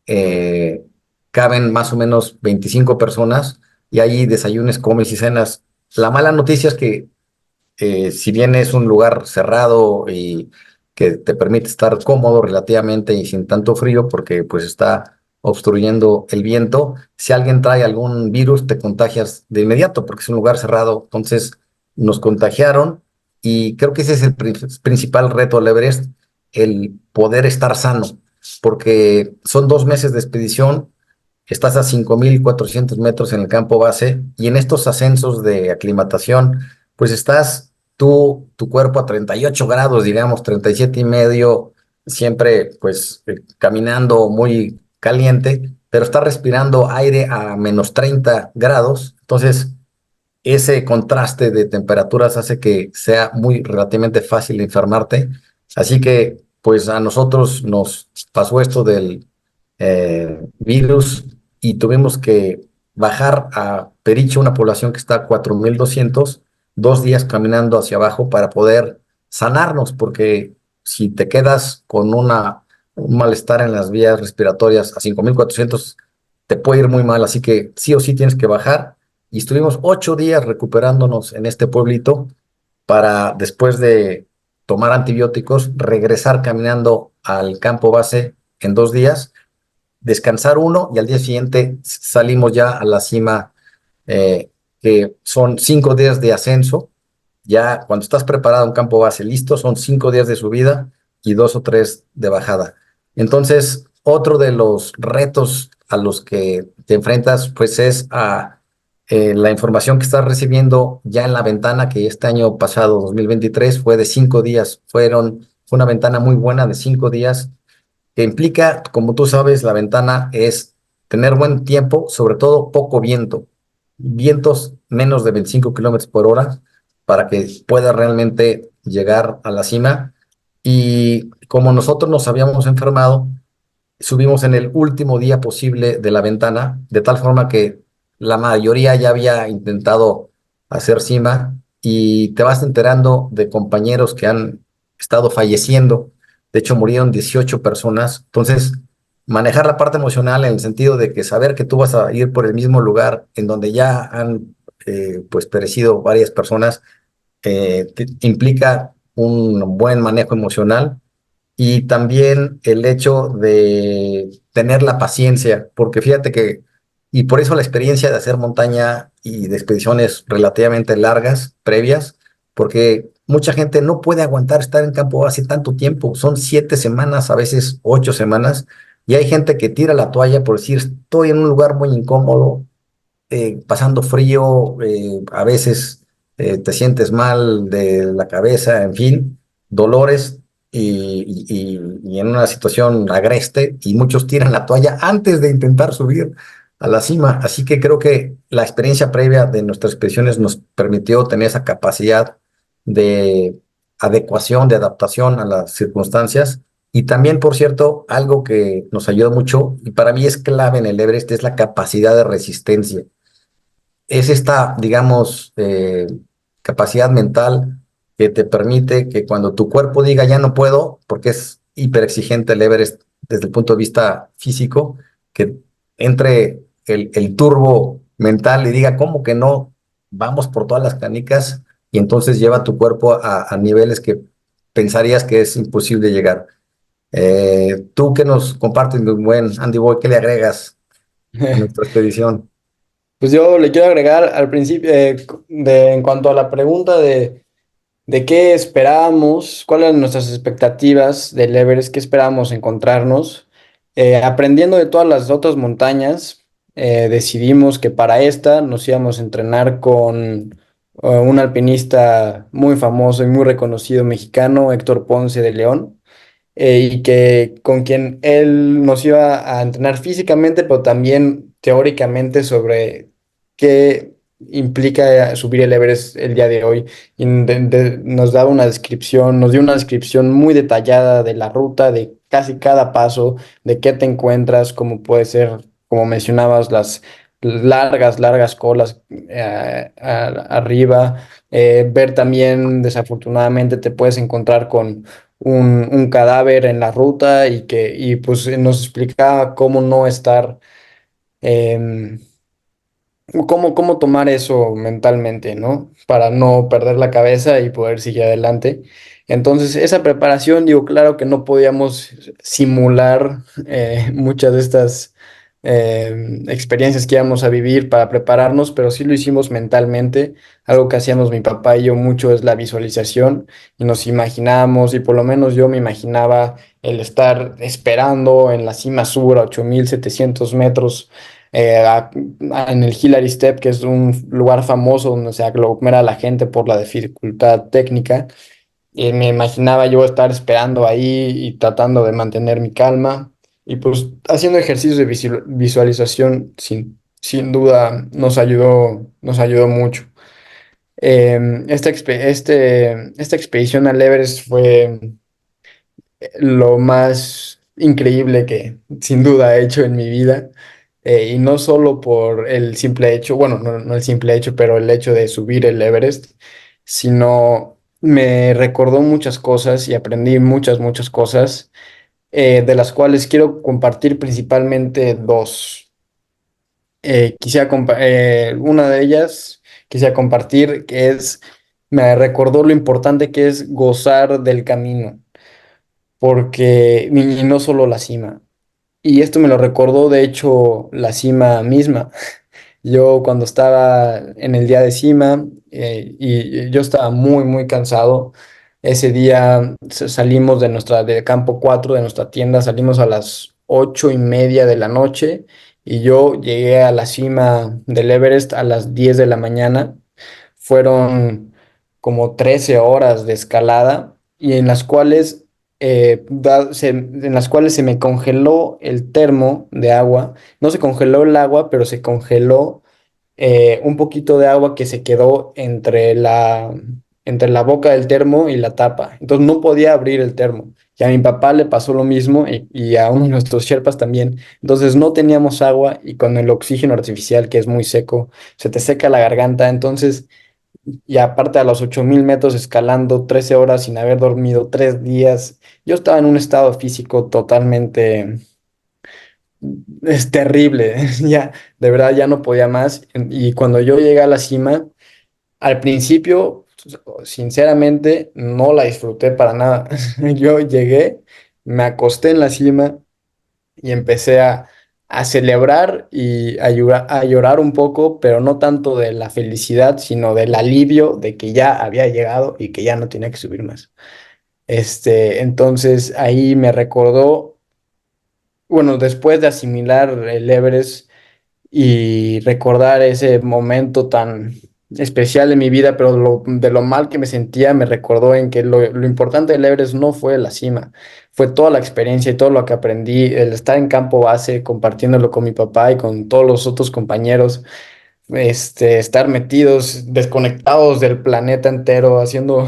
eh, caben más o menos 25 personas, y allí desayunes, comes y cenas. La mala noticia es que, si bien es un lugar cerrado y que te permite estar cómodo relativamente y sin tanto frío, porque pues está obstruyendo el viento, si alguien trae algún virus te contagias de inmediato porque es un lugar cerrado. Entonces nos contagiaron, y creo que ese es el principal reto del Everest, el poder estar sano, porque son 2 meses de expedición. Estás a 5400 metros en el campo base, y en estos ascensos de aclimatación, pues estás tu cuerpo a 38 grados, digamos, 37 y medio, siempre pues caminando muy caliente, pero estás respirando aire a menos 30 grados. Entonces, ese contraste de temperaturas hace que sea muy relativamente fácil enfermarte. Así que, pues a nosotros nos pasó esto del virus, y tuvimos que bajar a Pericho, una población que está a 4200, 2 días caminando hacia abajo para poder sanarnos, porque si te quedas con un malestar en las vías respiratorias a 5400, te puede ir muy mal. Así que sí o sí tienes que bajar, y estuvimos 8 días recuperándonos en este pueblito para, después de tomar antibióticos, regresar caminando al campo base en 2 días, descansar uno, y al día siguiente salimos ya a la cima, que son 5 días de ascenso. Ya cuando estás preparado en campo base, listo, son 5 días de subida y 2 o 3 de bajada. Entonces, otro de los retos a los que te enfrentas, pues es a la información que estás recibiendo ya en la ventana, que este año pasado, 2023, fue de 5 días. Fue una ventana muy buena de 5 días, que implica, como tú sabes, la ventana es tener buen tiempo, sobre todo poco viento, vientos menos de 25 kilómetros por hora, para que pueda realmente llegar a la cima. Y como nosotros nos habíamos enfermado, subimos en el último día posible de la ventana, de tal forma que la mayoría ya había intentado hacer cima, y te vas enterando de compañeros que han estado falleciendo. De hecho, murieron 18 personas. Entonces, manejar la parte emocional en el sentido de que saber que tú vas a ir por el mismo lugar en donde ya han pues perecido varias personas, implica un buen manejo emocional, y también el hecho de tener la paciencia, porque fíjate que, y por eso la experiencia de hacer montaña y de expediciones relativamente largas, previas, porque mucha gente no puede aguantar estar en campo base tanto tiempo. Son 7 semanas, a veces 8 semanas, y hay gente que tira la toalla por decir, estoy en un lugar muy incómodo, pasando frío, a veces te sientes mal de la cabeza, en fin, dolores y en una situación agreste y muchos tiran la toalla antes de intentar subir a la cima. Así que creo que la experiencia previa de nuestras expediciones nos permitió tener esa capacidad de adecuación, de adaptación a las circunstancias. Y también, por cierto, algo que nos ayuda mucho y para mí es clave en el Everest es la capacidad de resistencia. Es esta, digamos, capacidad mental que te permite que cuando tu cuerpo diga ya no puedo, porque es hiper exigente el Everest desde el punto de vista físico, que entre el turbo mental y diga, ¿cómo que no? Vamos por todas las canicas y entonces lleva tu cuerpo a niveles que pensarías que es imposible llegar. ¿Tú qué nos compartes, mi buen Andy Boy? ¿Qué le agregas a nuestra expedición? Pues yo le quiero agregar al principio, en cuanto a la pregunta de qué esperábamos, cuáles eran nuestras expectativas del Everest, qué esperábamos encontrarnos. Aprendiendo de todas las otras montañas, decidimos que para esta nos íbamos a entrenar con un alpinista muy famoso y muy reconocido mexicano, Héctor Ponce de León, y que con quien él nos iba a entrenar físicamente, pero también teóricamente sobre qué implica subir el Everest el día de hoy. Y nos daba una descripción, nos dio una descripción muy detallada de la ruta, de casi cada paso, de qué te encuentras, cómo puede ser, como mencionabas, las largas colas arriba. Ver también, desafortunadamente, te puedes encontrar con un cadáver en la ruta y pues nos explicaba cómo no estar, em, cómo tomar eso mentalmente, ¿no? Para no perder la cabeza y poder seguir adelante. Entonces, esa preparación, digo, claro que no podíamos simular muchas de estas experiencias que íbamos a vivir para prepararnos, pero sí lo hicimos mentalmente. Algo que hacíamos mi papá y yo mucho es la visualización y nos imaginábamos, y por lo menos yo me imaginaba el estar esperando en la cima sur a 8.700 metros, en el Hillary Step, que es un lugar famoso donde se aglomera la gente por la dificultad técnica. Me imaginaba yo estar esperando ahí y tratando de mantener mi calma y pues haciendo ejercicios de visualización sin duda nos ayudó mucho. Esta expedición al Everest fue lo más increíble que sin duda he hecho en mi vida. Y no solo por el simple hecho, bueno, no el simple hecho, pero el hecho de subir el Everest, sino me recordó muchas cosas y aprendí muchas cosas, de las cuales quiero compartir principalmente dos. Una de ellas quisiera compartir que me recordó lo importante que es gozar del camino, porque, y no solo la cima. Y esto me lo recordó, de hecho, la cima misma. Yo cuando estaba en el día de cima, y yo estaba muy cansado. Ese día salimos de campo 4 de nuestra tienda, salimos a las 8:30 de la noche y yo llegué a la cima del Everest a las 10 de la mañana. Fueron como 13 horas de escalada y en las cuales se me congeló el termo de agua. No se congeló el agua, pero se congeló un poquito de agua que se quedó entre la boca del termo y la tapa. Entonces no podía abrir el termo. Y a mi papá le pasó lo mismo y a uno de nuestros sherpas también. Entonces no teníamos agua y con el oxígeno artificial, que es muy seco, se te seca la garganta. Entonces, y aparte a los 8.000 metros escalando, 13 horas sin haber dormido, 3 días, yo estaba en un estado físico totalmente. Es terrible, ya, de verdad ya no podía más. Y cuando yo llegué a la cima, al principio, sinceramente, no la disfruté para nada. Yo llegué, me acosté en la cima y empecé a celebrar y a llorar un poco, pero no tanto de la felicidad, sino del alivio de que ya había llegado y que ya no tenía que subir más. Entonces ahí me recordó, bueno, después de asimilar el Everest y recordar ese momento tan especial en mi vida, pero de lo mal que me sentía me recordó en que lo importante del Everest no fue la cima, fue toda la experiencia y todo lo que aprendí, el estar en campo base, compartiéndolo con mi papá y con todos los otros compañeros, estar metidos, desconectados del planeta entero, haciendo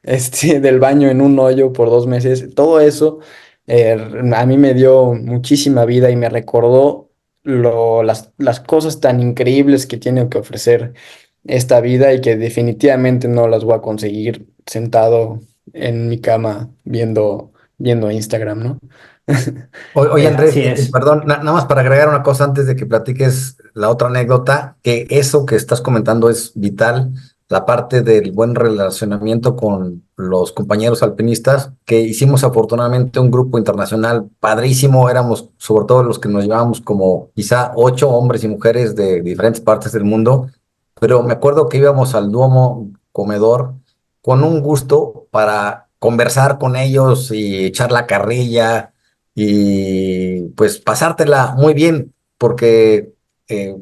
del baño en un hoyo por 2 meses. Todo eso eh, a mí me dio muchísima vida y me recordó las cosas tan increíbles que tiene que ofrecer esta vida y que definitivamente no las voy a conseguir sentado en mi cama viendo Instagram, ¿no? Oye, Andrés, Así es. perdón, nada más para agregar una cosa antes de que platiques la otra anécdota, que eso que estás comentando es vital, la parte del buen relacionamiento con los compañeros alpinistas, que hicimos afortunadamente un grupo internacional padrísimo, éramos sobre todo los que nos llevábamos como quizá 8 hombres y mujeres de diferentes partes del mundo, pero me acuerdo que íbamos al Duomo Comedor con un gusto para conversar con ellos y echar la carrilla y pues pasártela muy bien, porque eh,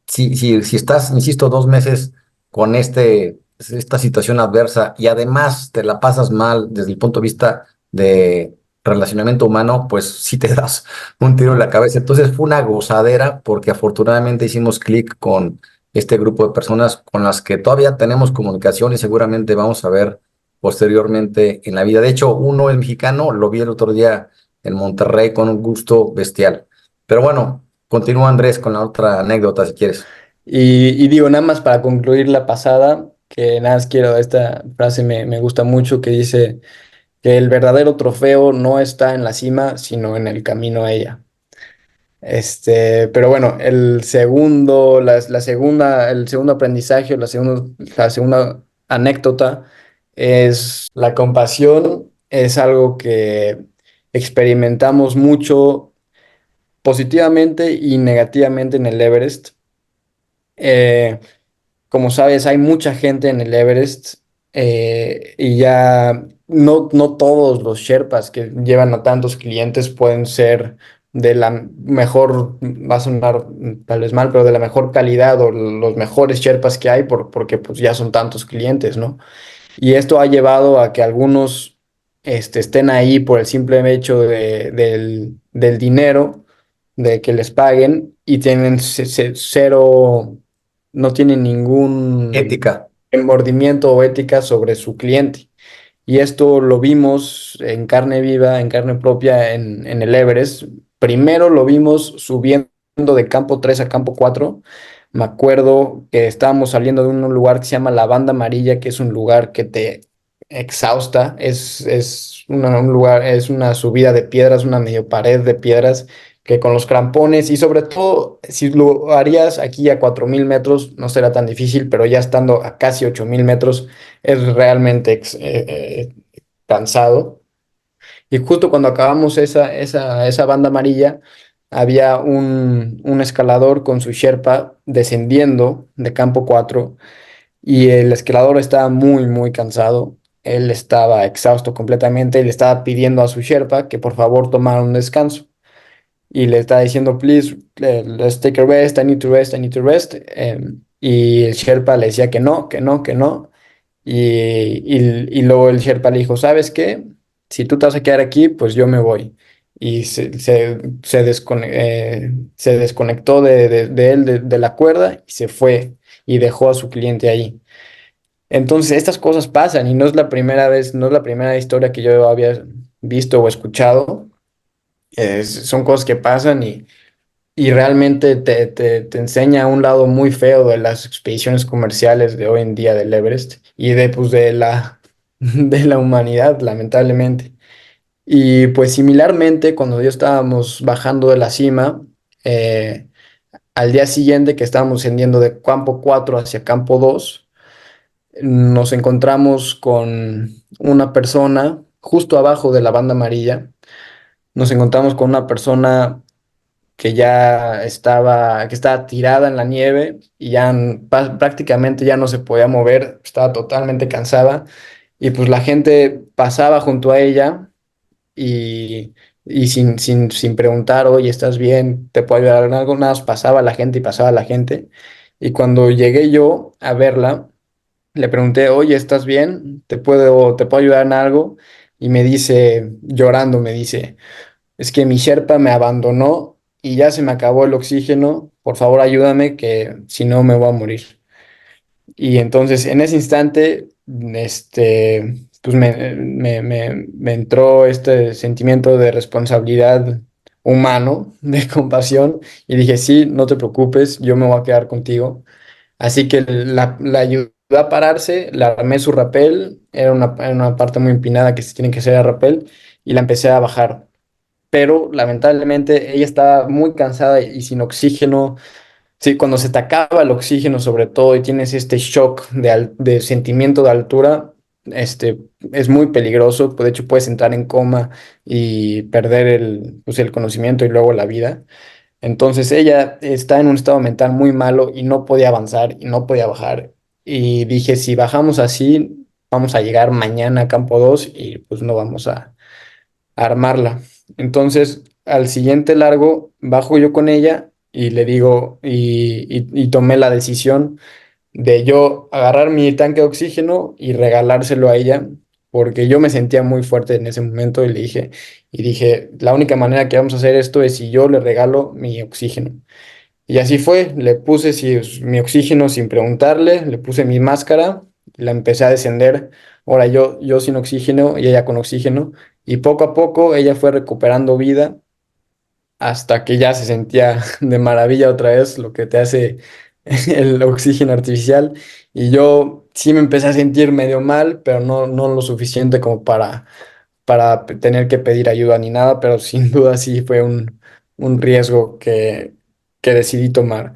si estás, insisto, 2 meses con esta situación adversa y además te la pasas mal desde el punto de vista de relacionamiento humano, pues sí te das un tiro en la cabeza. Entonces fue una gozadera porque afortunadamente hicimos clic con este grupo de personas con las que todavía tenemos comunicación y seguramente vamos a ver posteriormente en la vida. De hecho, uno es mexicano, lo vi el otro día en Monterrey con un gusto bestial. Pero bueno, continúa Andrés con la otra anécdota si quieres. Y digo, nada más para concluir la pasada, que nada más quiero, esta frase me gusta mucho, que dice que el verdadero trofeo no está en la cima, sino en el camino a ella. Pero bueno, el segundo aprendizaje, la segunda anécdota es la compasión, es algo que experimentamos mucho positivamente y negativamente en el Everest. Eh, Como sabes, hay mucha gente en el Everest y ya no todos los Sherpas que llevan a tantos clientes pueden ser de la mejor, va a sonar tal vez mal, pero de la mejor calidad o los mejores Sherpas que hay porque pues ya son tantos clientes, ¿no? Y esto ha llevado a que algunos estén ahí por el simple hecho del dinero, de que les paguen y tienen cero, no tienen ningún Ética. remordimiento o ética sobre su cliente. Y esto lo vimos en carne viva, en carne propia en el Everest. Primero lo vimos subiendo de campo 3 a campo 4. Me acuerdo que estábamos saliendo de un lugar que se llama la Banda Amarilla, que es un lugar que te exhausta. Un lugar, es una subida de piedras, una medio pared de piedras que con los crampones y sobre todo si lo harías aquí a 4.000 metros no será tan difícil, pero ya estando a casi 8.000 metros es realmente cansado. Y justo cuando acabamos esa banda amarilla, había un escalador con su Sherpa descendiendo de campo 4 y el escalador estaba muy, muy cansado. Él estaba exhausto completamente y le estaba pidiendo a su Sherpa que por favor tomara un descanso. Y le estaba diciendo, please, let's take a rest, I need to rest, I need to rest. Y el Sherpa le decía que no, que no, que no. Y luego el Sherpa le dijo, ¿sabes qué? Si tú te vas a quedar aquí, pues yo me voy. Y se desconectó de él, de la cuerda, y se fue y dejó a su cliente ahí. Entonces, estas cosas pasan y no es la primera vez, no es la primera historia que yo había visto o escuchado. Son cosas que pasan y realmente te enseña un lado muy feo de las expediciones comerciales de hoy en día del Everest y pues, de la humanidad, lamentablemente. Y pues similarmente, cuando ya estábamos bajando de la cima, eh, al día siguiente que estábamos ascendiendo de campo 4 hacia campo 2 nos encontramos con una persona justo abajo de la banda amarilla. Nos encontramos con una persona que estaba tirada en la nieve y ya prácticamente ya no se podía mover, estaba totalmente cansada y pues la gente pasaba junto a ella y sin preguntar, oye, ¿estás bien? ¿Te puedo ayudar en algo? Nada más pasaba la gente y pasaba la gente Y cuando llegué yo a verla, le pregunté, oye, ¿estás bien? ¿Te puedo ayudar en algo? Y me dice, llorando, me dice, es que mi Sherpa me abandonó y ya se me acabó el oxígeno. Por favor, ayúdame, que si no me voy a morir. Y entonces en ese instante, pues me entró este sentimiento de responsabilidad humano, de compasión, y dije, sí, no te preocupes, yo me voy a quedar contigo. Así que la ayudé a pararse, la armé su rapel, era una parte muy empinada que se tiene que hacer a rapel, y la empecé a bajar. Pero lamentablemente ella estaba muy cansada y sin oxígeno. Sí, cuando se te acaba el oxígeno sobre todo y tienes este shock de sentimiento de altura, este, es muy peligroso. De hecho, puedes entrar en coma y perder el conocimiento y luego la vida. Entonces ella está en un estado mental muy malo y no podía avanzar y no podía bajar. Y dije, si bajamos así, vamos a llegar mañana a campo 2 y pues no vamos a armarla. Entonces, al siguiente largo, bajo yo con ella y le digo, y tomé la decisión de yo agarrar mi tanque de oxígeno y regalárselo a ella, porque yo me sentía muy fuerte en ese momento y dije, la única manera que vamos a hacer esto es si yo le regalo mi oxígeno. Y así fue, le puse mi oxígeno sin preguntarle, le puse mi máscara, la empecé a descender, ahora yo sin oxígeno y ella con oxígeno, y poco a poco ella fue recuperando vida hasta que ya se sentía de maravilla otra vez lo que te hace el oxígeno artificial, y yo sí me empecé a sentir medio mal, pero no lo suficiente como para tener que pedir ayuda ni nada, pero sin duda sí fue un riesgo que decidí tomar.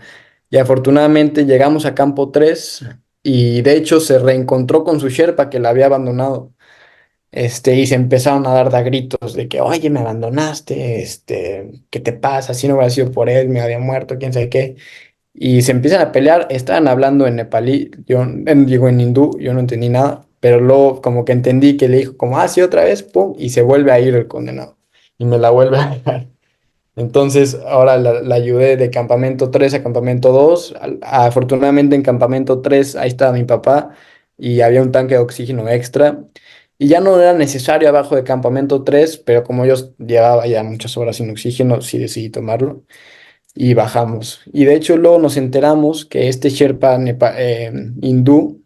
Y afortunadamente llegamos a campo 3 y de hecho se reencontró con su Sherpa que la había abandonado. Y se empezaron a dar gritos de que, oye, me abandonaste, ¿qué te pasa? Si no hubiera sido por él, me había muerto, quién sabe qué. Y se empiezan a pelear, estaban hablando en nepalí, digo en hindú, yo no entendí nada, pero luego como que entendí que le dijo como, ah, sí, otra vez, pum, y se vuelve a ir el condenado, y me la vuelve a dejar. Entonces ahora la ayudé de campamento 3 a campamento 2. Afortunadamente en campamento 3 ahí estaba mi papá y había un tanque de oxígeno extra. Y ya no era necesario abajo de campamento 3, pero como yo llevaba ya muchas horas sin oxígeno, sí decidí tomarlo y bajamos. Y de hecho luego nos enteramos que este Sherpa hindú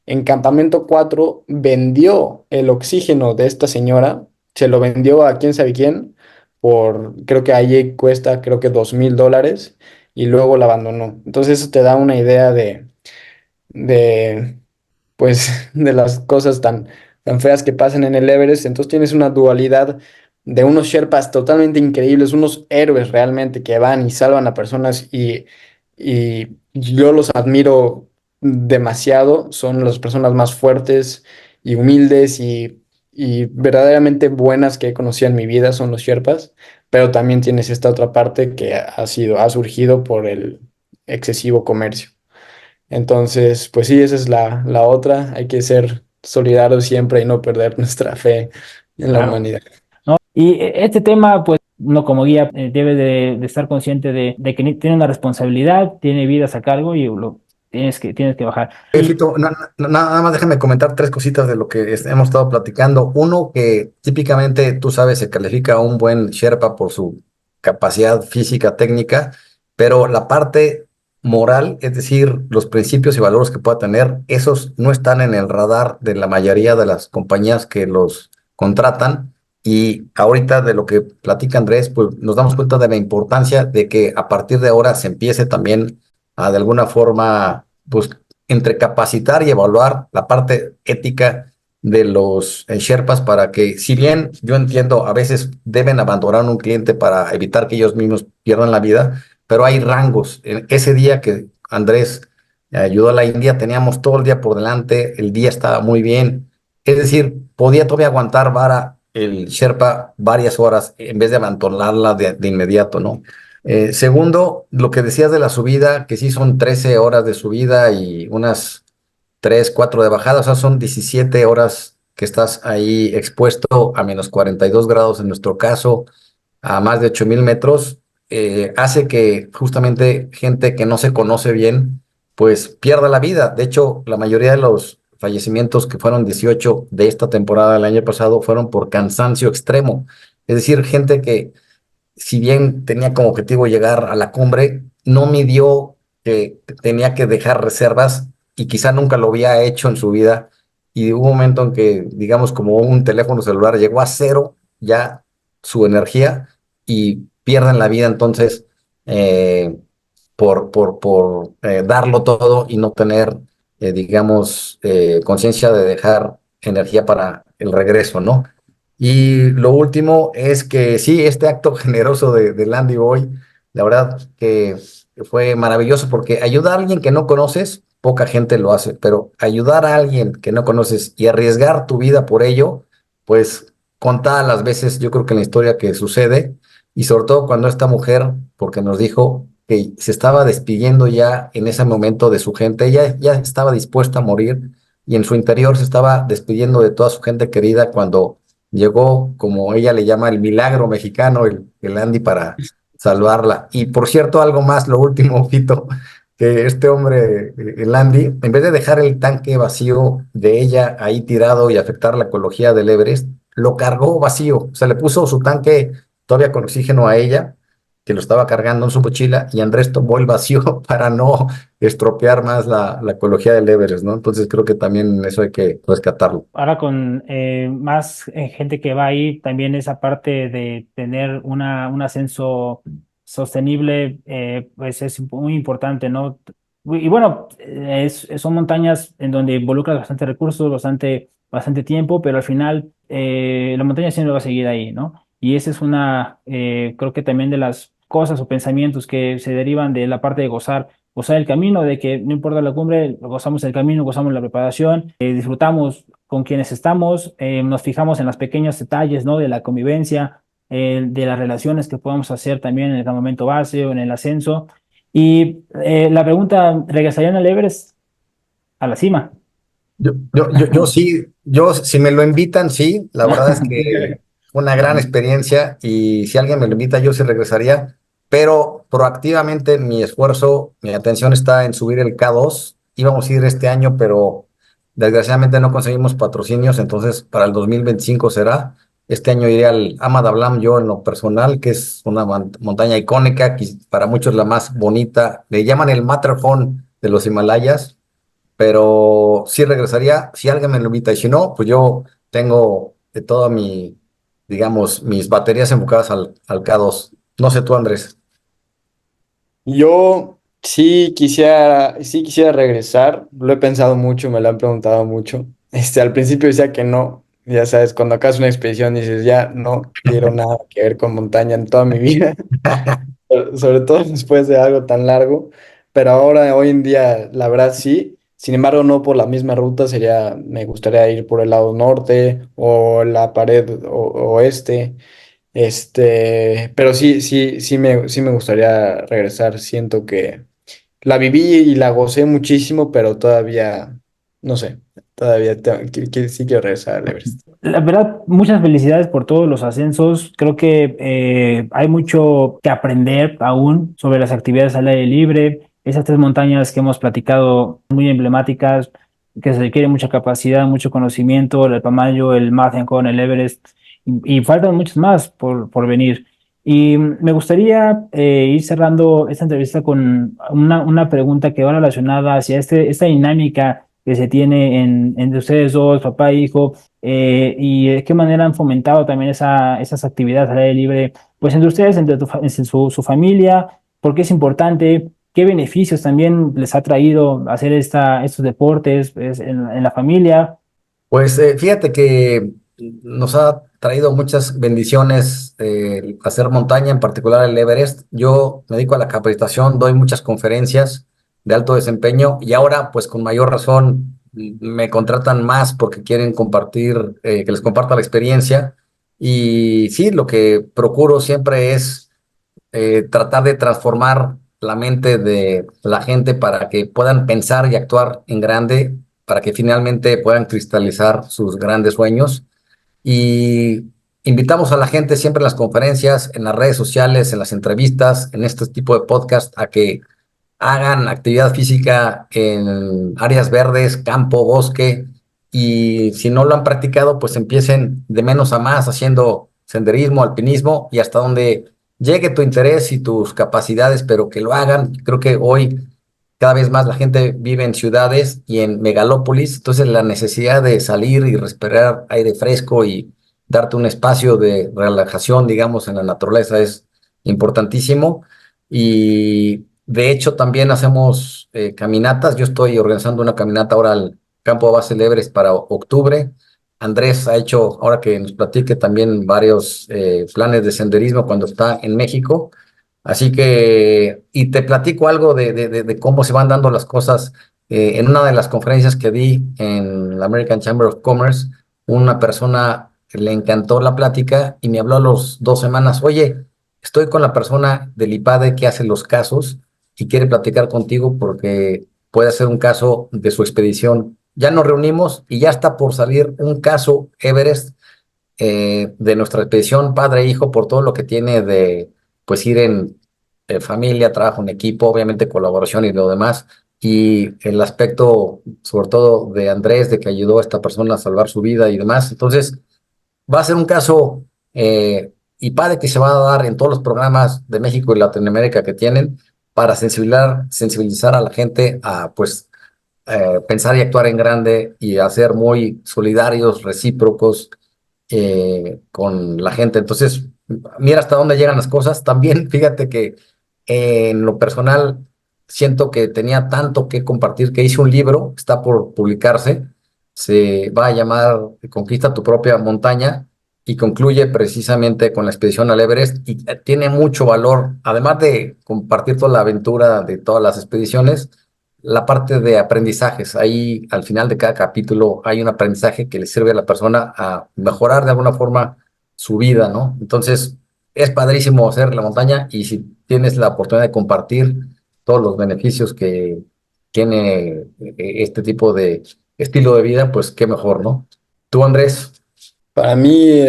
en campamento 4 vendió el oxígeno de esta señora, se lo vendió a quién sabe quién, creo que allí cuesta creo que $2,000 y luego la abandonó. Entonces eso te da una idea de pues de las cosas tan feas que pasan en el Everest. Entonces tienes una dualidad de unos Sherpas totalmente increíbles, unos héroes realmente que van y salvan a personas y yo los admiro demasiado. Son las personas más fuertes y humildes y verdaderamente buenas que he conocido en mi vida, son los Sherpas, pero también tienes esta otra parte que ha surgido por el excesivo comercio. Entonces, pues sí, esa es la otra. Hay que ser solidarios siempre y no perder nuestra fe en la Claro. humanidad. ¿No? Y este tema, pues, uno como guía debe de estar consciente de que tiene una responsabilidad, tiene vidas a cargo y tienes que bajar. Y Fito, nada más déjame comentar tres cositas de lo que hemos estado platicando. Uno, que típicamente, tú sabes, se califica a un buen Sherpa por su capacidad física, técnica, pero la parte moral, es decir, los principios y valores que pueda tener, esos no están en el radar de la mayoría de las compañías que los contratan. Y ahorita de lo que platica Andrés, pues nos damos cuenta de la importancia de que a partir de ahora se empiece también a de alguna forma pues entre capacitar y evaluar la parte ética de los Sherpas para que, si bien yo entiendo, a veces deben abandonar a un cliente para evitar que ellos mismos pierdan la vida, pero hay rangos. En ese día que Andrés ayudó a la India, teníamos todo el día por delante, el día estaba muy bien, es decir, podía todavía aguantar vara el Sherpa varias horas en vez de abandonarla de inmediato, ¿no? Segundo, lo que decías de la subida, que sí son 13 horas de subida y unas 3 4 de bajada, o sea, son 17 horas que estás ahí expuesto a -42 grados en nuestro caso, a más de 8,000 metros, hace que justamente gente que no se conoce bien pues pierde la vida. De hecho, la mayoría de los fallecimientos, que fueron 18 de esta temporada del año pasado, fueron por cansancio extremo. Es decir, gente que, si bien tenía como objetivo llegar a la cumbre, no midió que tenía que dejar reservas y quizá nunca lo había hecho en su vida. Y hubo un momento en que, digamos, como un teléfono celular llegó a cero ya su energía y pierden la vida entonces eh, por darlo todo y no tener, digamos, conciencia de dejar energía para el regreso, ¿no? Y lo último es que sí, este acto generoso de Landy Boy, la verdad que fue maravilloso porque ayudar a alguien que no conoces, poca gente lo hace, pero ayudar a alguien que no conoces y arriesgar tu vida por ello, pues contadas las veces yo creo que en la historia que sucede, y sobre todo cuando esta mujer, porque nos dijo que se estaba despidiendo ya en ese momento de su gente, ella ya estaba dispuesta a morir y en su interior se estaba despidiendo de toda su gente querida cuando llegó, como ella le llama, el milagro mexicano, el Andy, para salvarla. Y por cierto, algo más, lo último, Fito, que este hombre, el Andy, en vez de dejar el tanque vacío de ella ahí tirado y afectar la ecología del Everest, lo cargó vacío. O sea, le puso su tanque todavía con oxígeno a ella, que lo estaba cargando en su mochila, y Andrés tomó el vacío para no estropear más la ecología del Everest, ¿no? Entonces creo que también eso hay que rescatarlo. Ahora con más gente que va ahí, también esa parte de tener un ascenso sostenible, pues es muy importante, ¿no? Y bueno, son montañas en donde involucras bastante recursos, bastante tiempo, pero al final la montaña siempre va a seguir ahí, ¿no? Y esa es creo que también de las cosas o pensamientos que se derivan de la parte de gozar el camino, de que no importa la cumbre, gozamos el camino, gozamos la preparación, disfrutamos con quienes estamos, nos fijamos en los pequeños detalles, ¿no? De la convivencia, de las relaciones que podamos hacer también en el campamento base o en el ascenso. Y la pregunta, ¿regresarían al Everest, a la cima? Yo sí, yo si me lo invitan, sí, la verdad es que fue una gran experiencia y si alguien me lo invita, yo sí regresaría, pero proactivamente mi esfuerzo, mi atención está en subir el K2. Íbamos a ir este año, pero desgraciadamente no conseguimos patrocinios, entonces para el 2025 será. Este año iré al Ama Dablam yo en lo personal, que es una montaña icónica, que para muchos la más bonita, le llaman el Matterhorn de los Himalayas, pero sí regresaría si alguien me lo invita y si no, pues yo tengo de toda digamos, mis baterías enfocadas al K2. No sé tú, Andrés. Yo sí quisiera regresar, lo he pensado mucho, me lo han preguntado mucho. Al principio decía que no, ya sabes, cuando acabas una expedición dices, ya no quiero nada que ver con montaña en toda mi vida, sobre todo después de algo tan largo, pero ahora, hoy en día, la verdad sí, sin embargo, no por la misma ruta, me gustaría ir por el lado norte o la pared oeste. Pero sí me gustaría regresar. Siento que la viví y la gocé muchísimo, pero todavía, no sé, todavía sí quiero regresar al Everest. La verdad, muchas felicidades por todos los ascensos. Creo que hay mucho que aprender aún sobre las actividades al aire libre. Esas tres montañas que hemos platicado, muy emblemáticas, que se requiere mucha capacidad, mucho conocimiento, el Pamayo, el Matterhorn, el Everest, y faltan muchas más por venir. Y me gustaría ir cerrando esta entrevista con una pregunta que va relacionada hacia esta dinámica que se tiene entre ustedes dos, papá e hijo, y de qué manera han fomentado también esas actividades al aire libre, pues entre ustedes, entre su familia, por qué es importante, qué beneficios también les ha traído hacer estos deportes pues, en la familia. Pues fíjate que nos ha traído muchas bendiciones hacer montaña, en particular el Everest. Yo me dedico a la capacitación, doy muchas conferencias de alto desempeño y ahora pues con mayor razón me contratan más porque quieren compartir, que les comparta la experiencia. Y sí, lo que procuro siempre es tratar de transformar la mente de la gente para que puedan pensar y actuar en grande, para que finalmente puedan cristalizar sus grandes sueños. Y invitamos a la gente siempre en las conferencias, en las redes sociales, en las entrevistas, en este tipo de podcast, hagan actividad física en áreas verdes, campo, bosque, y si no lo han practicado, pues empiecen de menos a más haciendo senderismo, alpinismo y hasta donde llegue tu interés y tus capacidades, pero que lo hagan. Creo que hoy cada vez más la gente vive en ciudades y en megalópolis, entonces la necesidad de salir y respirar aire fresco y darte un espacio de relajación, digamos, en la naturaleza es importantísimo. Y de hecho también hacemos caminatas. Yo estoy organizando una caminata ahora al campo base del Everest para octubre. Andrés ha hecho, ahora que nos platique, también varios planes de senderismo cuando está en México. Así que, y te platico algo de cómo se van dando las cosas. En una de las conferencias que di en la American Chamber of Commerce, una persona le encantó la plática y me habló a los 2 semanas: oye, estoy con la persona del IPADE que hace los casos y quiere platicar contigo porque puede hacer un caso de su expedición. Ya nos reunimos y ya está por salir un caso Everest de nuestra expedición padre e hijo, por todo lo que tiene de pues ir en familia, trabajo en equipo, obviamente colaboración y lo demás. Y el aspecto, sobre todo, de Andrés, de que ayudó a esta persona a salvar su vida y demás. Entonces, va a ser un caso IPADE que se va a dar en todos los programas de México y Latinoamérica que tienen para sensibilizar a la gente a pues pensar y actuar en grande y a ser muy solidarios, recíprocos con la gente. Entonces, mira hasta dónde llegan las cosas. También fíjate que en lo personal siento que tenía tanto que compartir que hice un libro, está por publicarse, se va a llamar Conquista tu propia montaña y concluye precisamente con la expedición al Everest y tiene mucho valor, además de compartir toda la aventura de todas las expediciones, la parte de aprendizajes. Ahí al final de cada capítulo hay un aprendizaje que le sirve a la persona a mejorar de alguna forma su vida, ¿no? Entonces, es padrísimo hacer la montaña y si tienes la oportunidad de compartir todos los beneficios que tiene este tipo de estilo de vida, pues qué mejor, ¿no? Tú, Andrés. Para mí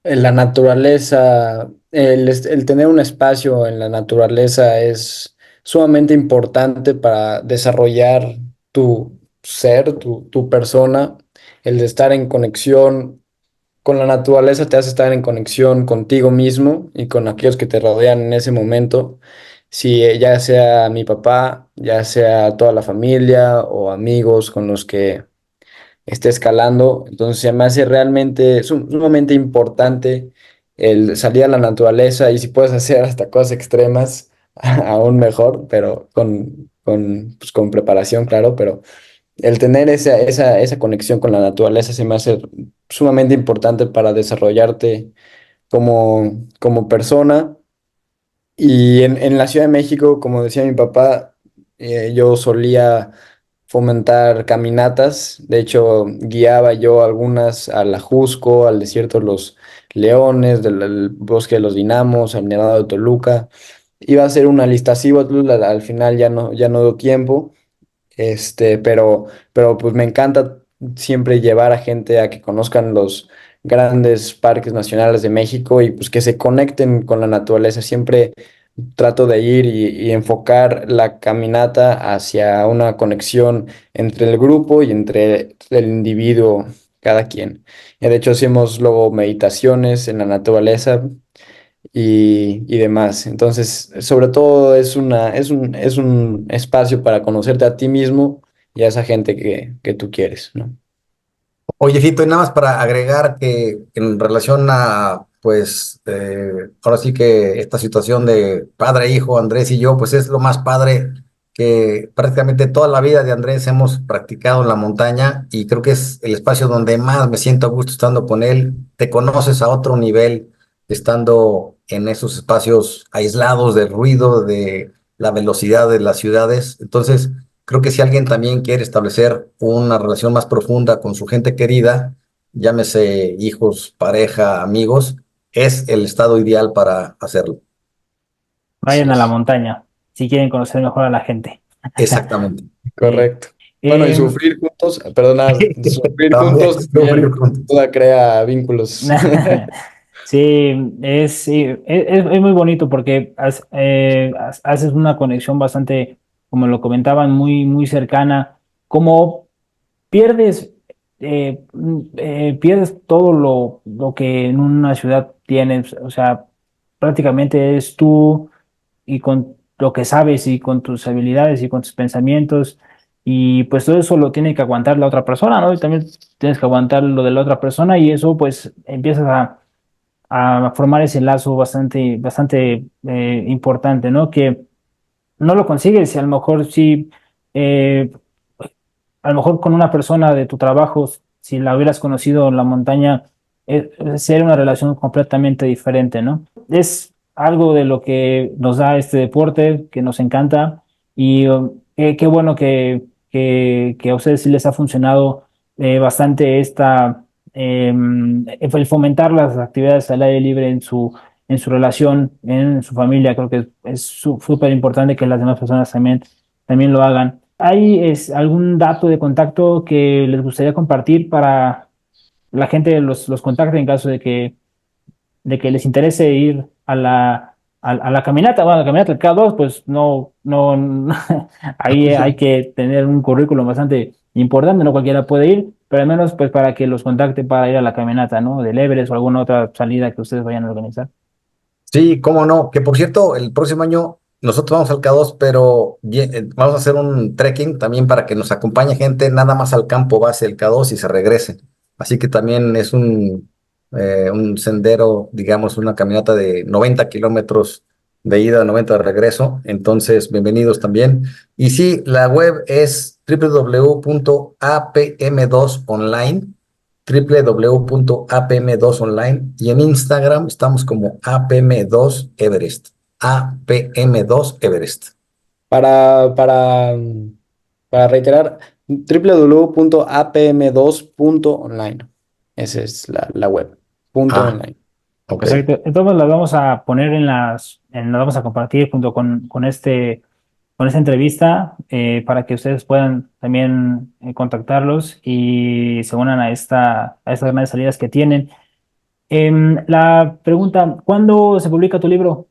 la naturaleza, el tener un espacio en la naturaleza es sumamente importante para desarrollar tu ser, tu persona. El de estar en conexión con la naturaleza te hace estar en conexión contigo mismo y con aquellos que te rodean en ese momento. Si ya sea mi papá, ya sea toda la familia o amigos con los que esté escalando. Entonces se me hace realmente sumamente importante el salir a la naturaleza y si puedes hacer hasta cosas extremas, aún mejor, pero pues, con preparación, claro, pero el tener esa conexión con la naturaleza se me hace sumamente importante para desarrollarte como persona. Y en la Ciudad de México, como decía mi papá, yo solía fomentar caminatas. De hecho, guiaba yo algunas al Ajusco, al Desierto de los Leones, del Bosque de los Dinamos, al Nevado de Toluca. Iba a hacer una lista así, al final ya no dio tiempo. Pero pues me encanta siempre llevar a gente a que conozcan los grandes parques nacionales de México y pues que se conecten con la naturaleza. Siempre trato de ir y enfocar la caminata hacia una conexión entre el grupo y entre el individuo, cada quien. Y de hecho hacemos luego meditaciones en la naturaleza y demás. Entonces, sobre todo es un espacio para conocerte a ti mismo y a esa gente que tú quieres, ¿no? Oye, Fito, y nada más para agregar que en relación a, pues, ahora sí que esta situación de padre e hijo, Andrés y yo, pues es lo más padre que prácticamente toda la vida de Andrés hemos practicado en la montaña y creo que es el espacio donde más me siento a gusto estando con él. Te conoces a otro nivel estando en esos espacios aislados del ruido, de la velocidad de las ciudades. Entonces, creo que si alguien también quiere establecer una relación más profunda con su gente querida, llámese hijos, pareja, amigos, es el estado ideal para hacerlo. Vayan Así a la es. montaña si quieren conocer mejor a la gente. Exactamente. Sí. Correcto. Bueno, y Em, sufrir juntos, perdona, sufrir También juntos sufrir también juntos. duda crea vínculos. Sí, es muy bonito porque haces una conexión bastante, como lo comentaban, muy, muy cercana. Como pierdes, pierdes todo lo que en una ciudad tienes, o sea, prácticamente es tú y con lo que sabes y con tus habilidades y con tus pensamientos, y pues todo eso lo tiene que aguantar la otra persona, ¿no? Y también tienes que aguantar lo de la otra persona, y eso pues empiezas a formar ese lazo bastante importante, ¿no? Que no lo consigues, y a lo mejor sí, eh, a lo mejor con una persona de tu trabajo, si la hubieras conocido en la montaña, sería una relación completamente diferente, ¿no? Es algo de lo que nos da este deporte, que nos encanta, y qué bueno que a ustedes sí les ha funcionado bastante el fomentar las actividades al aire libre en su relación, en su familia. Creo que es súper importante que las demás personas también lo hagan. ¿Hay algún dato de contacto que les gustaría compartir para la gente los contacte en caso de que les interese ir a la caminata? Bueno, la caminata del K2, pues no, ahí hay que tener un currículum bastante importante, no cualquiera puede ir, pero al menos pues para que los contacte para ir a la caminata, ¿no? Del Everest o alguna otra salida que ustedes vayan a organizar. Sí, cómo no. Que por cierto, el próximo año nosotros vamos al K2, pero vamos a hacer un trekking también para que nos acompañe gente nada más al campo base del K2 y se regrese. Así que también es un sendero, digamos, una caminata de 90 kilómetros de ida, 90 de regreso. Entonces, bienvenidos también. Y sí, la web es www.apm2online, www.apm2online, y en Instagram estamos como APM2 Everest. APM2 Everest. Para, para, para reiterar, www.apm2.online. Esa es la web. Punto Ah, online. ok. Perfecto. Entonces las vamos a poner las vamos a compartir junto con esta entrevista, para que ustedes puedan también contactarlos y se unan a estas grandes salidas que tienen. La pregunta, ¿cuándo se publica tu libro?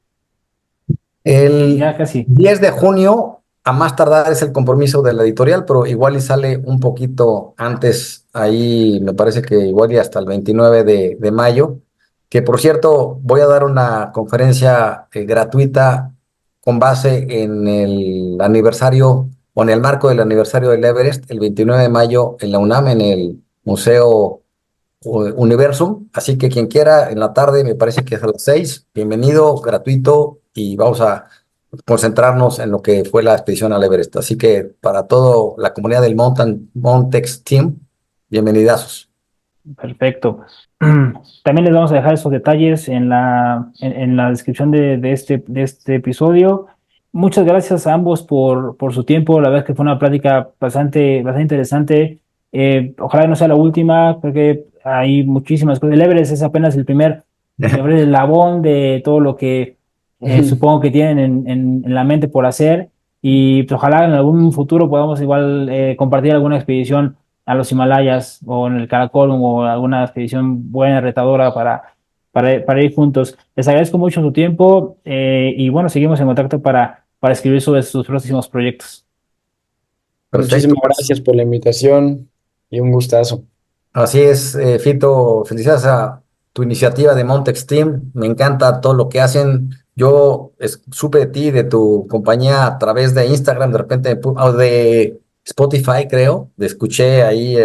El Ya casi. 10 de junio, a más tardar, es el compromiso de la editorial, pero igual y sale un poquito antes, ahí me parece que igual y hasta el 29 de mayo, que por cierto voy a dar una conferencia gratuita con base en el aniversario o en el marco del aniversario del Everest, el 29 de mayo en la UNAM, en el Museo Universum. Así que quien quiera, en la tarde, me parece que es a las 6, bienvenido, gratuito, y vamos a concentrarnos en lo que fue la expedición al Everest. Así que para toda la comunidad del Montex Team, bienvenidazos. Perfecto. También les vamos a dejar esos detalles en la descripción de este episodio. Muchas gracias a ambos por su tiempo. La verdad es que fue una plática bastante interesante. Ojalá no sea la última, porque hay muchísimas cosas. El Everest es apenas el primer eslabón de todo lo que supongo que tienen en la mente por hacer. Y pues, ojalá en algún futuro podamos igual compartir alguna expedición a los Himalayas o en el Karakorum, o alguna expedición buena, retadora para ir juntos. Les agradezco mucho su tiempo, y bueno, seguimos en contacto para escribir sobre sus próximos proyectos. Perfecto. Muchísimas gracias por la invitación y un gustazo. Así es, Fito, felicidades a tu iniciativa de Montex Team. Me encanta todo lo que hacen. Yo supe de ti, de tu compañía, a través de Instagram, de repente, o de Spotify, creo. Escuché ahí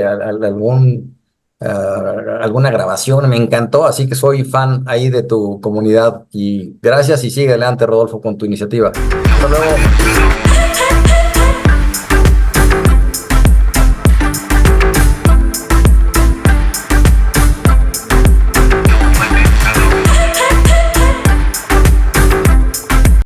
alguna grabación, me encantó, así que soy fan ahí de tu comunidad. Y gracias, y sigue adelante, Rodolfo, con tu iniciativa. Hasta luego.